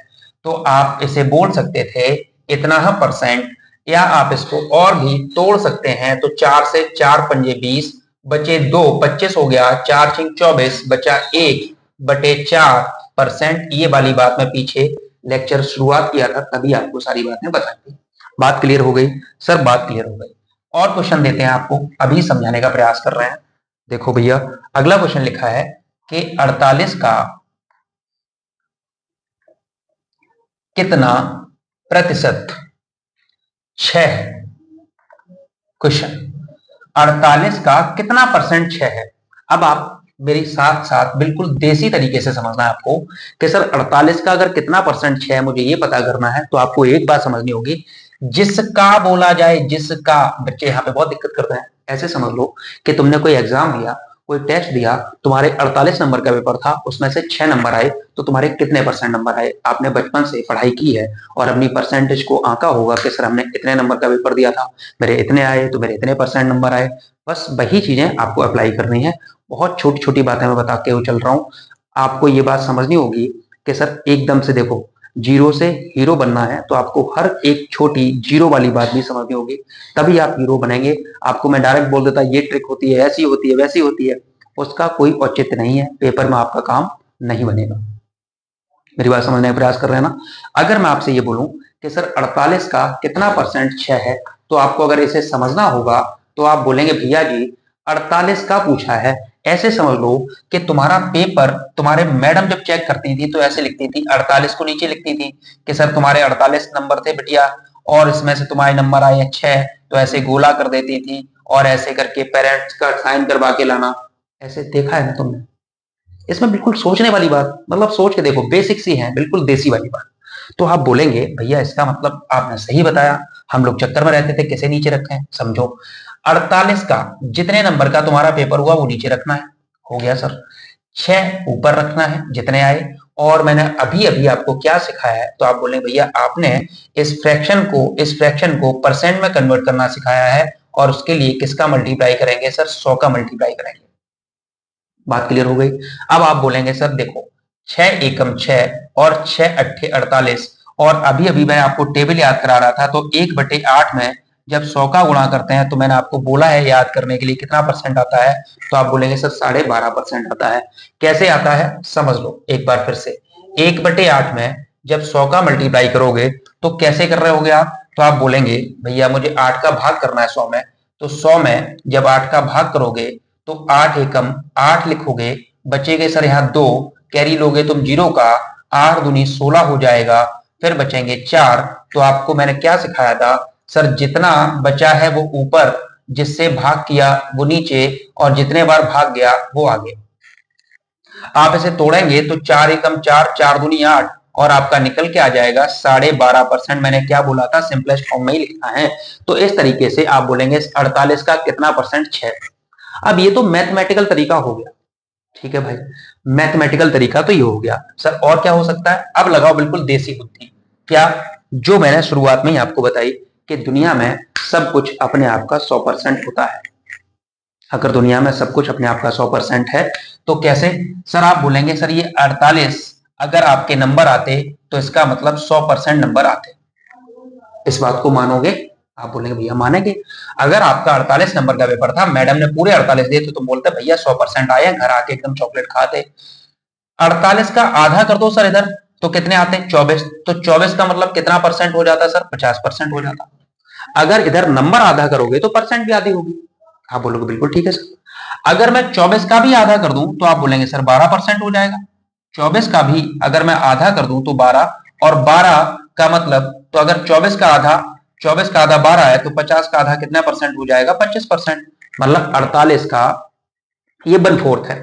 तो आप इसे बोल सकते थे इतना परसेंट, या आप इसको और भी तोड़ सकते हैं। तो 4 से 4 पंजे 20 बचे 2, 25 हो गया, 4 छिंग 24 बचा 1 बटे 4%। ये वाली बात मैं पीछे लेक्चर शुरुआत किया था, तभी आपको सारी बातें बताई थी। बात क्लियर हो गई सर? बात क्लियर हो गई। और क्वेश्चन देते हैं आपको, अभी समझाने का प्रयास कर रहे हैं। देखो भैया, अगला क्वेश्चन लिखा है कि 48 का कितना प्रतिशत 6 है। क्वेश्चन, 48 का कितना परसेंट 6 है। अब आप मेरे साथ साथ बिल्कुल देसी तरीके से समझना है आपको कि सर 48 का अगर कितना परसेंट 6 है मुझे ये पता करना है, तो आपको एक बात समझनी होगी, जिसका बोला जाए, जिसका। बच्चे यहाँ पे बहुत दिक्कत करते हैं। ऐसे समझ लो कि तुमने कोई एग्जाम दिया, कोई टेस्ट दिया, तुम्हारे 48 नंबर का पेपर था, उसमें से 6 नंबर आए, तो तुम्हारे कितने परसेंट नंबर आए। आपने बचपन से पढ़ाई की है और अपनी परसेंटेज को आंका होगा कि सर हमने इतने नंबर का पेपर दिया था, मेरे इतने आए तो मेरे इतने परसेंट नंबर आए। बस वही चीजें आपको अप्लाई करनी है। बहुत छोटी छोटी बातें मैं बता के चल रहा हूँ। आपको ये बात समझनी होगी कि सर एकदम से देखो, जीरो से हीरो बनना है तो आपको हर एक छोटी जीरो वाली बात भी समझनी होगी, तभी आप हीरो बनेंगे। आपको मैं डायरेक्ट बोल देता ये ट्रिक होती है, ऐसी होती है, वैसी होती है, उसका कोई औचित्य नहीं है, पेपर में आपका काम नहीं बनेगा। मेरी बात समझने का प्रयास कर रहे हैं ना? अगर मैं आपसे ये बोलूं कि सर 48 का कितना परसेंट 6 है, तो आपको अगर इसे समझना होगा तो आप बोलेंगे भैया जी 48 का पूछा है। ऐसे समझ लो कि तुम्हारा पेपर, तुम्हारे मैडम जब चेक करती थी तो ऐसे लिखती थी, 48 को नीचे लिखती थी कि सर तुम्हारे 48 नंबर थे बिटिया, और इसमें से तुम्हारे नंबर आए 6, तो ऐसे गोला कर देती थी और ऐसे करके पेरेंट्स का साइन करवा के लाना। ऐसे देखा है ना तुमने? इसमें बिल्कुल सोचने वाली बात, मतलब सोच के देखो, बेसिक सी है, बिल्कुल देसी वाली बात। तो आप बोलेंगे भैया इसका मतलब आपने सही बताया, हम लोग चक्कर में रहते थे कैसे नीचे रखे हैं। समझो, 48 का जितने नंबर का तुम्हारा पेपर हुआ वो नीचे रखना है, हो गया सर। 6 ऊपर रखना है जितने आए। और मैंने अभी अभी आपको क्या सिखाया है, तो आप बोलेंगे भैया आपने इस फ्रैक्शन को परसेंट में कन्वर्ट करना सिखाया है, और उसके लिए किसका मल्टीप्लाई करेंगे सर, 100 का मल्टीप्लाई करेंगे। बात क्लियर हो गई? अब आप बोलेंगे सर देखो, 6 एकम 6 और 6 अट्ठे 48, और अभी अभी मैं आपको टेबल याद करा रहा था, तो 1/8 में जब 100 का गुणा करते हैं तो मैंने आपको बोला है याद करने के लिए कितना परसेंट आता है, तो आप बोलेंगे सर 12.5% आता है। कैसे आता है समझ लो एक बार फिर से। 1/8 में जब 100 का मल्टीप्लाई करोगे तो कैसे कर रहे होगे आप, तो आप बोलेंगे भैया मुझे 8 का भाग करना है 100 में, तो 100 में जब 8 का भाग करोगे तो 8 एकम 8 लिखोगे, बचेगे सर यहाँ 2, कैरी लोगे तुम 0 का, 8 दूनी 16 हो जाएगा, फिर बचेंगे 4। तो आपको मैंने क्या सिखाया था सर, जितना बचा है वो ऊपर, जिससे भाग किया वो नीचे, और जितने बार भाग गया वो आगे। आप इसे तोड़ेंगे तो 4 एकम 4, 4 दूनी 8, और आपका निकल के आ जाएगा 12.5%। मैंने क्या बोला था, सिंपलेस्ट फॉर्म में ही लिखा है। तो इस तरीके से आप बोलेंगे 48 का कितना परसेंट 6। अब ये तो मैथमेटिकल तरीका हो गया, ठीक है भाई, मैथमेटिकल तरीका तो ये हो गया। सर और क्या हो सकता है? अब लगाओ बिल्कुल देसी बुद्धि। क्या? जो मैंने शुरुआत में ही आपको बताई कि दुनिया में सब कुछ अपने आप का 100% होता है। अगर दुनिया में सब कुछ अपने आप का 100% है तो कैसे? सर आप बोलेंगे सर ये 48 अगर आपके नंबर आते तो इसका मतलब 100% नंबर आते। इस बात को मानोगे? आप बोलेंगे भैया मानेंगे। अगर आपका 48 नंबर का पेपर था, मैडम ने पूरे 48 दिए, तो तुम बोलते भैया 100% आए, घर आके एकदम चॉकलेट खाते। 48 का आधा कर दो सर इधर, तो कितने आते हैं 24, तो 24 का मतलब कितना परसेंट हो जाता सर, 50% हो जाता। अगर इधर नंबर आधा करोगे तो परसेंट भी आधी होगी। आप बोलोगे बिल्कुल ठीक है सर। अगर मैं 24 का भी आधा कर दूं तो आप बोलेंगे सर 12% हो जाएगा। 24 का भी अगर मैं आधा कर दूं तो 12, और 12 का मतलब, तो अगर 24 का आधा 12 है तो 50 का आधा कितना परसेंट हो जाएगा, 25%। मतलब 48 का ये 1/4 है।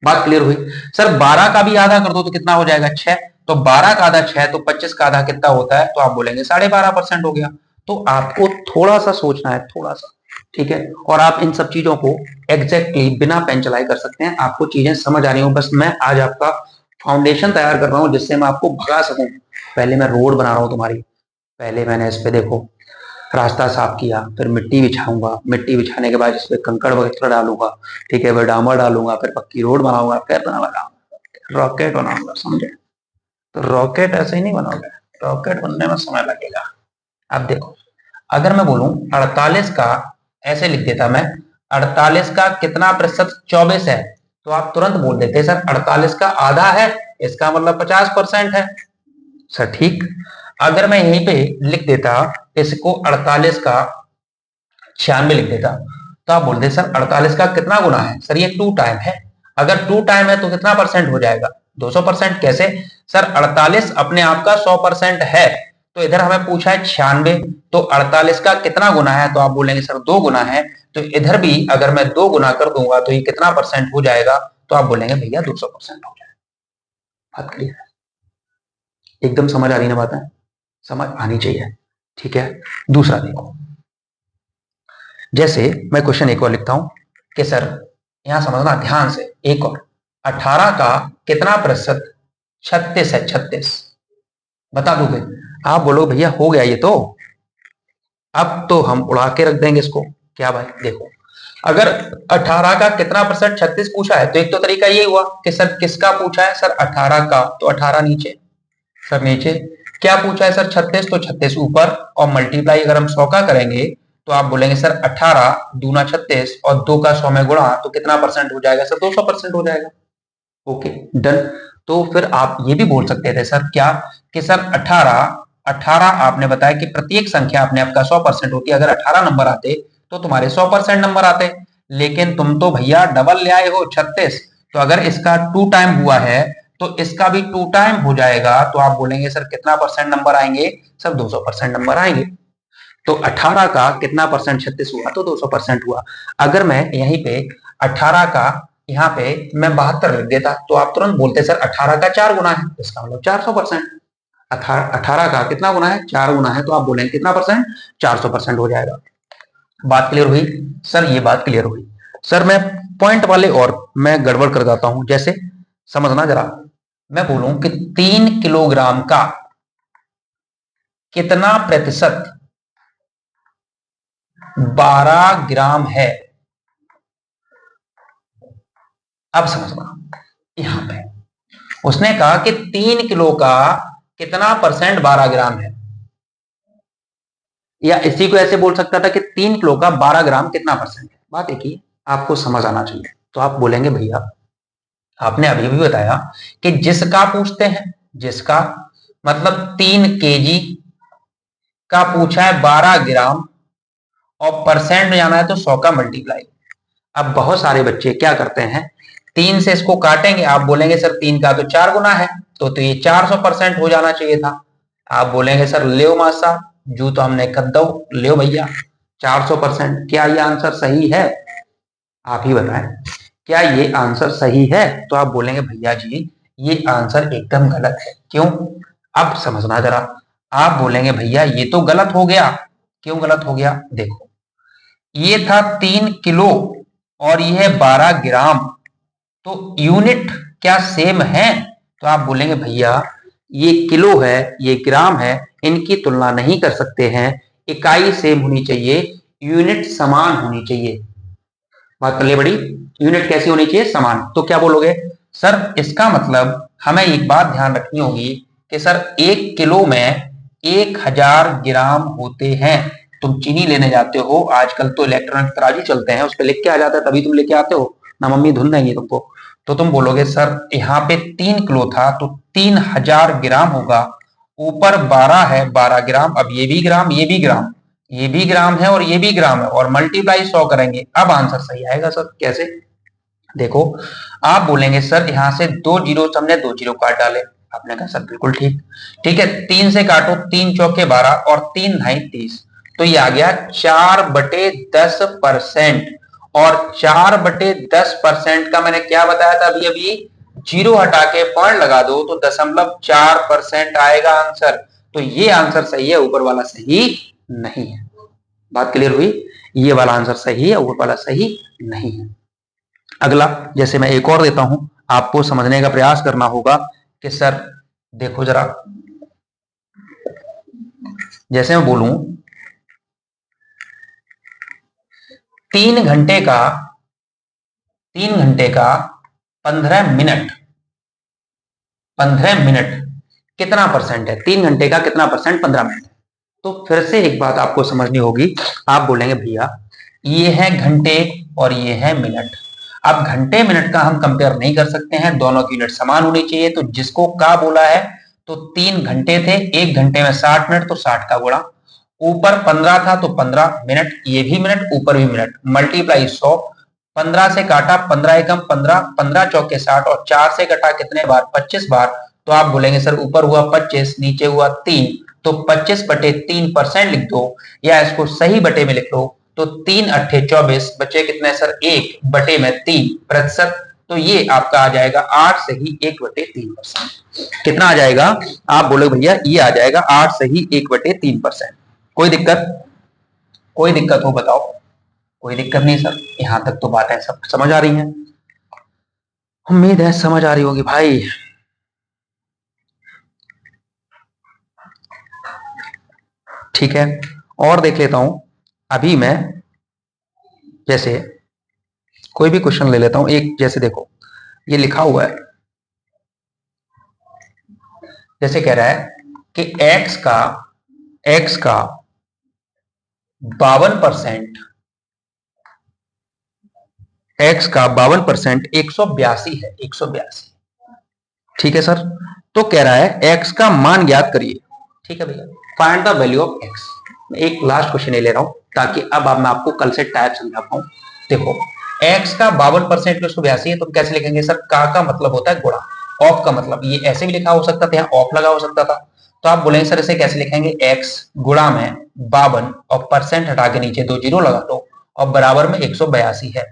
बात क्लियर हुई? सर 12 का भी आधा कर दो तो कितना हो जाएगा, 6, तो 12 का आधा 6, तो 25 का आधा कितना होता है, तो आप बोलेंगे 12.5% हो गया। तो आपको थोड़ा सा सोचना है, थोड़ा सा। ठीक है, और आप इन सब चीजों को एग्जैक्टली बिना पेन चलाए कर सकते हैं। आपको चीजें समझ आ रही हो, बस मैं आज आपका फाउंडेशन तैयार कर रहा हूं जिससे मैं आपको भगा सकूं। पहले मैं रोड बना रहा हूं तुम्हारी, पहले मैंने इस पे देखो रास्ता साफ किया, फिर मिट्टी बिछाऊंगा, मिट्टी बिछाने के बाद इस पे कंकड़ वगैरह डालूंगा, ठीक है, फिर डामर डालूंगा, फिर पक्की रोड बनाऊंगा, फिर बना लगाऊंगा, रॉकेट बनाऊंगा, समझे? तो रॉकेट ऐसे ही नहीं बनोगे, रॉकेट बनने में समय लगेगा। अब देखो, अगर मैं बोलूं 48 का, ऐसे लिख देता मैं, 48 का कितना प्रतिशत 24 है, तो आप तुरंत बोल देते सर 48 का आधा है, इसका मतलब 50% है सर। ठीक, अगर मैं यहीं पे लिख देता इसको 48 का 96 लिख देता, तो आप बोलते सर 48 का कितना गुना है? सर ये 2 टाइम है। अगर 2 टाइम है तो कितना परसेंट हो जाएगा? 200%। कैसे सर? 48 अपने आप का 100% है, तो इधर हमें पूछा है 96, तो 48 का कितना गुना है? तो आप बोलेंगे सर 2 गुना है, तो इधर भी अगर मैं 2 गुना कर दूंगा तो ये कितना परसेंट हो जाएगा? तो आप बोलेंगे भैया 200% हो जाएगा। बात क्लियर है? एकदम समझ आ रही ना बात है? समझ आनी चाहिए, ठीक है। दूसरा देखो, जैसे मैं क्वेश्चन एक और लिखता हूं कि सर यहां समझना ध्यान से, एक और 18 का कितना प्रतिशत 36 है? 36 बता दोगे? आप बोलो भैया हो गया ये तो, अब तो हम उड़ा के रख देंगे इसको। क्या भाई? देखो, अगर 18 का कितना प्रतिशत 36 पूछा है, तो एक तो तरीका ये हुआ कि सर किसका पूछा है? सर 18 का, तो 18 नीचे, सर नीचे। क्या पूछा है सर? 36, तो 36 ऊपर, और मल्टीप्लाई अगर हम 100 का करेंगे तो आप बोलेंगे सर 18 दूना 36 और 2 का 100 में गुणा, तो कितना परसेंट हो जाएगा? सर 200% हो जाएगा। Okay done. तो फिर आप ये भी बोल सकते थे सर क्या, कि सर 18 आपने बताया कि प्रत्येक संख्या अपने आप का 100% होती है, अगर 18 नंबर आते तो तुम्हारे 100% नंबर आते, लेकिन तुम तो भैया डबल ले आए हो 36, तो अगर इसका 2 टाइम हुआ है तो इसका भी 2 टाइम हो जाएगा, तो आप बोलेंगे सर कितना परसेंट नंबर आएंगे? सर 200% नंबर आएंगे। तो 18 का कितना परसेंट 36 हुआ? तो 200% हुआ। अगर मैं यहीं पे 18 का यहाँ पे मैं 72 लिख देता, तो आप तुरंत बोलते सर 18 का 4 गुना है, इसका मतलब 400%। 18 का कितना गुना है? 4 गुना है, तो आप बोलेंगे कितना परसेंट? 400% हो जाएगा। बात क्लियर हुई सर? ये बात क्लियर हुई सर। मैं पॉइंट वाले और मैं गड़बड़ कर जाता हूं, जैसे समझना जरा, मैं बोलूं कि 3 किलोग्राम का कितना प्रतिशत 12 ग्राम है? अब समझना, यहां पे उसने कहा कि 3 किलो का कितना परसेंट 12 ग्राम है, या इसी को ऐसे बोल सकता था कि 3 किलो का 12 ग्राम कितना परसेंट है। बात एक ही, आपको समझ आना चाहिए। तो आप बोलेंगे भैया आपने अभी भी बताया कि जिसका पूछते हैं, जिसका मतलब 3 केजी का पूछा है 12 ग्राम, और परसेंट जाना है तो 100 का मल्टीप्लाई। अब बहुत सारे बच्चे क्या करते हैं, 3 से इसको काटेंगे, आप बोलेंगे सर 3 का तो 4 गुना है, तो ये 400% हो जाना चाहिए था। आप बोलेंगे सर ले मासा जू तो हमने कर दो, ले भैया 400%। क्या ये आंसर सही है? आप ही बताएं, क्या ये आंसर सही है? तो आप बोलेंगे भैया जी ये आंसर एकदम गलत है। क्यों? अब समझना जरा। आप बोलेंगे भैया ये तो गलत हो गया। क्यों गलत हो गया? देखो, ये था 3 किलो और ये है 12 ग्राम, तो यूनिट क्या सेम है? तो आप बोलेंगे भैया ये किलो है, ये ग्राम है, इनकी तुलना नहीं कर सकते हैं, इकाई सेम होनी चाहिए, यूनिट समान होनी चाहिए। बात कर ले बड़ी, यूनिट कैसी होनी चाहिए? समान। तो क्या बोलोगे? सर इसका मतलब हमें एक बात ध्यान रखनी होगी कि सर 1 किलो में 1000 ग्राम होते हैं। तुम चीनी लेने जाते हो, आजकल तो इलेक्ट्रॉनिक तराजू चलते हैं, उस पर लिख के आ जाता है, तभी तुम लेके आते हो ना, मम्मी धुल देंगी तुमको। तो तुम बोलोगे सर यहाँ पे 3 किलो था तो 3000 ग्राम होगा, ऊपर 12 है 12 ग्राम, अब ये भी ग्राम ये भी ग्राम, ये भी ग्राम है और ये भी ग्राम है, और मल्टीप्लाई 100 करेंगे, अब आंसर सही आएगा सर। कैसे? देखो, आप बोलेंगे सर यहाँ से 2 जीरो, हमने 2 जीरो काट डाले। आपने कहा सर बिल्कुल ठीक, ठीक है, 3 से काटो, 3 चौके 12 और 3 ढाई 30, तो ये आ गया 4/10%। और 4/10% का मैंने क्या बताया था अभी अभी? जीरो हटा के पॉइंट लगा दो तो 0.4% आएगा आंसर। तो ये आंसर सही है, ऊपर वाला सही नहीं है। बात क्लियर हुई? ये वाला आंसर सही है, वो वाला सही नहीं है। अगला जैसे मैं एक और देता हूं, आपको समझने का प्रयास करना होगा कि सर देखो जरा, जैसे मैं बोलूं 3 घंटे का 15 मिनट कितना परसेंट है? 3 घंटे का कितना परसेंट 15 मिनट है? तो फिर से एक बात आपको समझनी होगी। आप बोलेंगे भैया ये है घंटे और ये है मिनट। अब घंटे मिनट का हम कंपेयर नहीं कर सकते हैं, दोनों की यूनिट समान होनी चाहिए। तो जिसको का बोला है तो 3 घंटे थे, 1 घंटे में 60 मिनट, तो 60 का गुणा, ऊपर 15 था तो 15 मिनट, ये भी मिनट ऊपर भी मिनट, मल्टीप्लाई 100, 15 से काटा 15 एकम 15, 15 चौके 60 और 4 से कटा कितने बार? 25 बार। तो आप बोलेंगे सर ऊपर हुआ 25 नीचे हुआ 3, तो 25/3% लिख दो, या इसको सही बटे में लिख लो। तो 3 अट्ठे 24, बचे कितने सर? 1/3%। तो ये आपका आ जाएगा 8 सही 1/3%। कितना आ जाएगा? आप बोले भैया ये आ जाएगा 8 सही 1/3%। कोई दिक्कत? कोई दिक्कत हो बताओ? कोई दिक्कत नहीं सर, यहां तक तो बातें सब समझ आ रही हैं। उम्मीद है समझ आ रही होगी भाई। ठीक है, और देख लेता हूं। अभी मैं जैसे कोई भी क्वेश्चन ले लेता हूं, एक जैसे देखो ये लिखा हुआ है, जैसे कह रहा है कि x का 52%, x का 52% 182 है, 182। ठीक है सर, तो कह रहा है x का मान ज्ञात करिए। ठीक है भैया, find the value of x। मैं एक लास्ट क्वेश्चन ले रहा हूं ताकि अब मैं आपको कल से टाइप समझा पाऊं। देखो x का 52% 182 है, तो कैसे लिखेंगे सर? का मतलब होता है गुणा, ऑफ का मतलब ये ऐसे भी लिखा हो सकता था, यहाँ ऑफ लगा हो सकता था। तो आप बोलेंगे सर इसे कैसे लिखेंगे? x गुणा में 52 और परसेंट हटा के नीचे 2 जीरो लगा दो और बराबर में 182 है।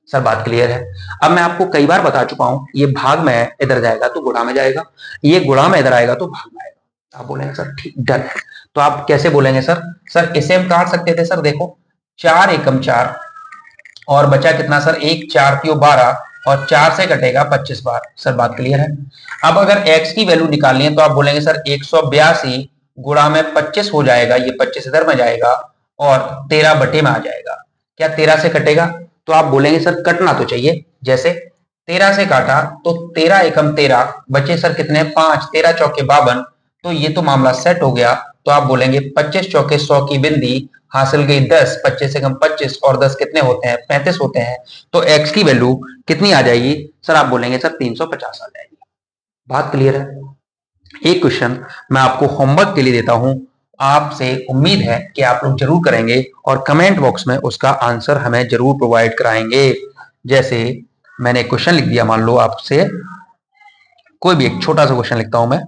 सर बात क्लियर है? अब मैं आपको कई बार बता चुका हूं, ये भाग में इधर जाएगा तो गुणा में जाएगा, ये गुणा में इधर आएगा तो भाग में आएगा। आप बोलेंगे सर ठीक डन है। तो आप कैसे बोलेंगे सर? सर इसे हम काट सकते थे सर, देखो 4 एकम 4 और बचा कितना सर? 1 4 त्यों 12 और 4 से कटेगा 25 बार। सर बात क्लियर है? अब अगर x की वैल्यू निकालनी है तो आप बोलेंगे सर 182 गुणा में 25 हो जाएगा, ये 25 इधर में जाएगा और 13 बटे में आ जाएगा। क्या 13 से कटेगा? तो आप बोलेंगे सर कटना तो चाहिए, जैसे 13 से काटा तो 13 एकम 13, बचे सर कितने? 5, 13 चौके 52, तो ये तो मामला सेट हो गया। तो आप बोलेंगे 25 चौके 100 की बिंदी हासिल गई 10, 25 से कम 25 और 10 कितने होते हैं? 35 होते हैं। तो x की वैल्यू कितनी आ जाएगी सर? आप बोलेंगे सर 350 आ जाएगी। बात क्लियर है? एक क्वेश्चन मैं आपको होमवर्क के लिए देता हूं, आपसे उम्मीद है कि आप लोग जरूर करेंगे और कमेंट बॉक्स में उसका आंसर हमें जरूर प्रोवाइड कराएंगे। जैसे मैंने क्वेश्चन लिख दिया, मान लो आपसे कोई भी एक छोटा सा क्वेश्चन लिखता हूं मैं,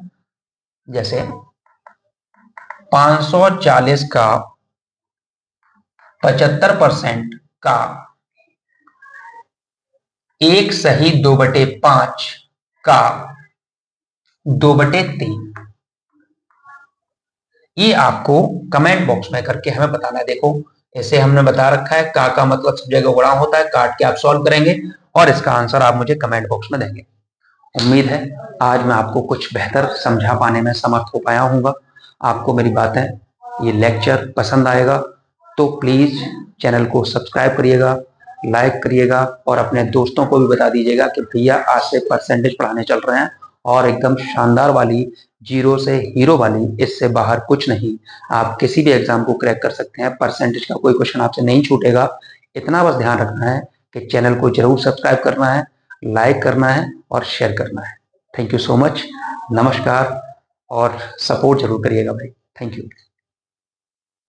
जैसे 540 का 75% का 1 सही 2/5 का 2/3, ये आपको कमेंट बॉक्स में करके हमें बताना है। देखो ऐसे हमने बता रखा है, का मतलब सब जगह गुणा होता है, काट के आप सॉल्व करेंगे और इसका आंसर आप मुझे कमेंट बॉक्स में देंगे। उम्मीद है आज मैं आपको कुछ बेहतर समझा पाने में समर्थ हो पाया हूँगा। आपको मेरी बातें, ये लेक्चर पसंद आएगा तो प्लीज चैनल को सब्सक्राइब करिएगा, लाइक करिएगा और अपने दोस्तों को भी बता दीजिएगा कि भैया आज से परसेंटेज पढ़ाने चल रहे हैं और एकदम शानदार वाली, जीरो से हीरो वाली, इससे बाहर कुछ नहीं। आप किसी भी एग्जाम को क्रैक कर सकते हैं, परसेंटेज का कोई क्वेश्चन आपसे नहीं छूटेगा। इतना बस ध्यान रखना है कि चैनल को जरूर सब्सक्राइब करना है, लाइक करना है और शेयर करना है। थैंक यू सो मच, नमस्कार और सपोर्ट जरूर करिएगा भाई। Thank you.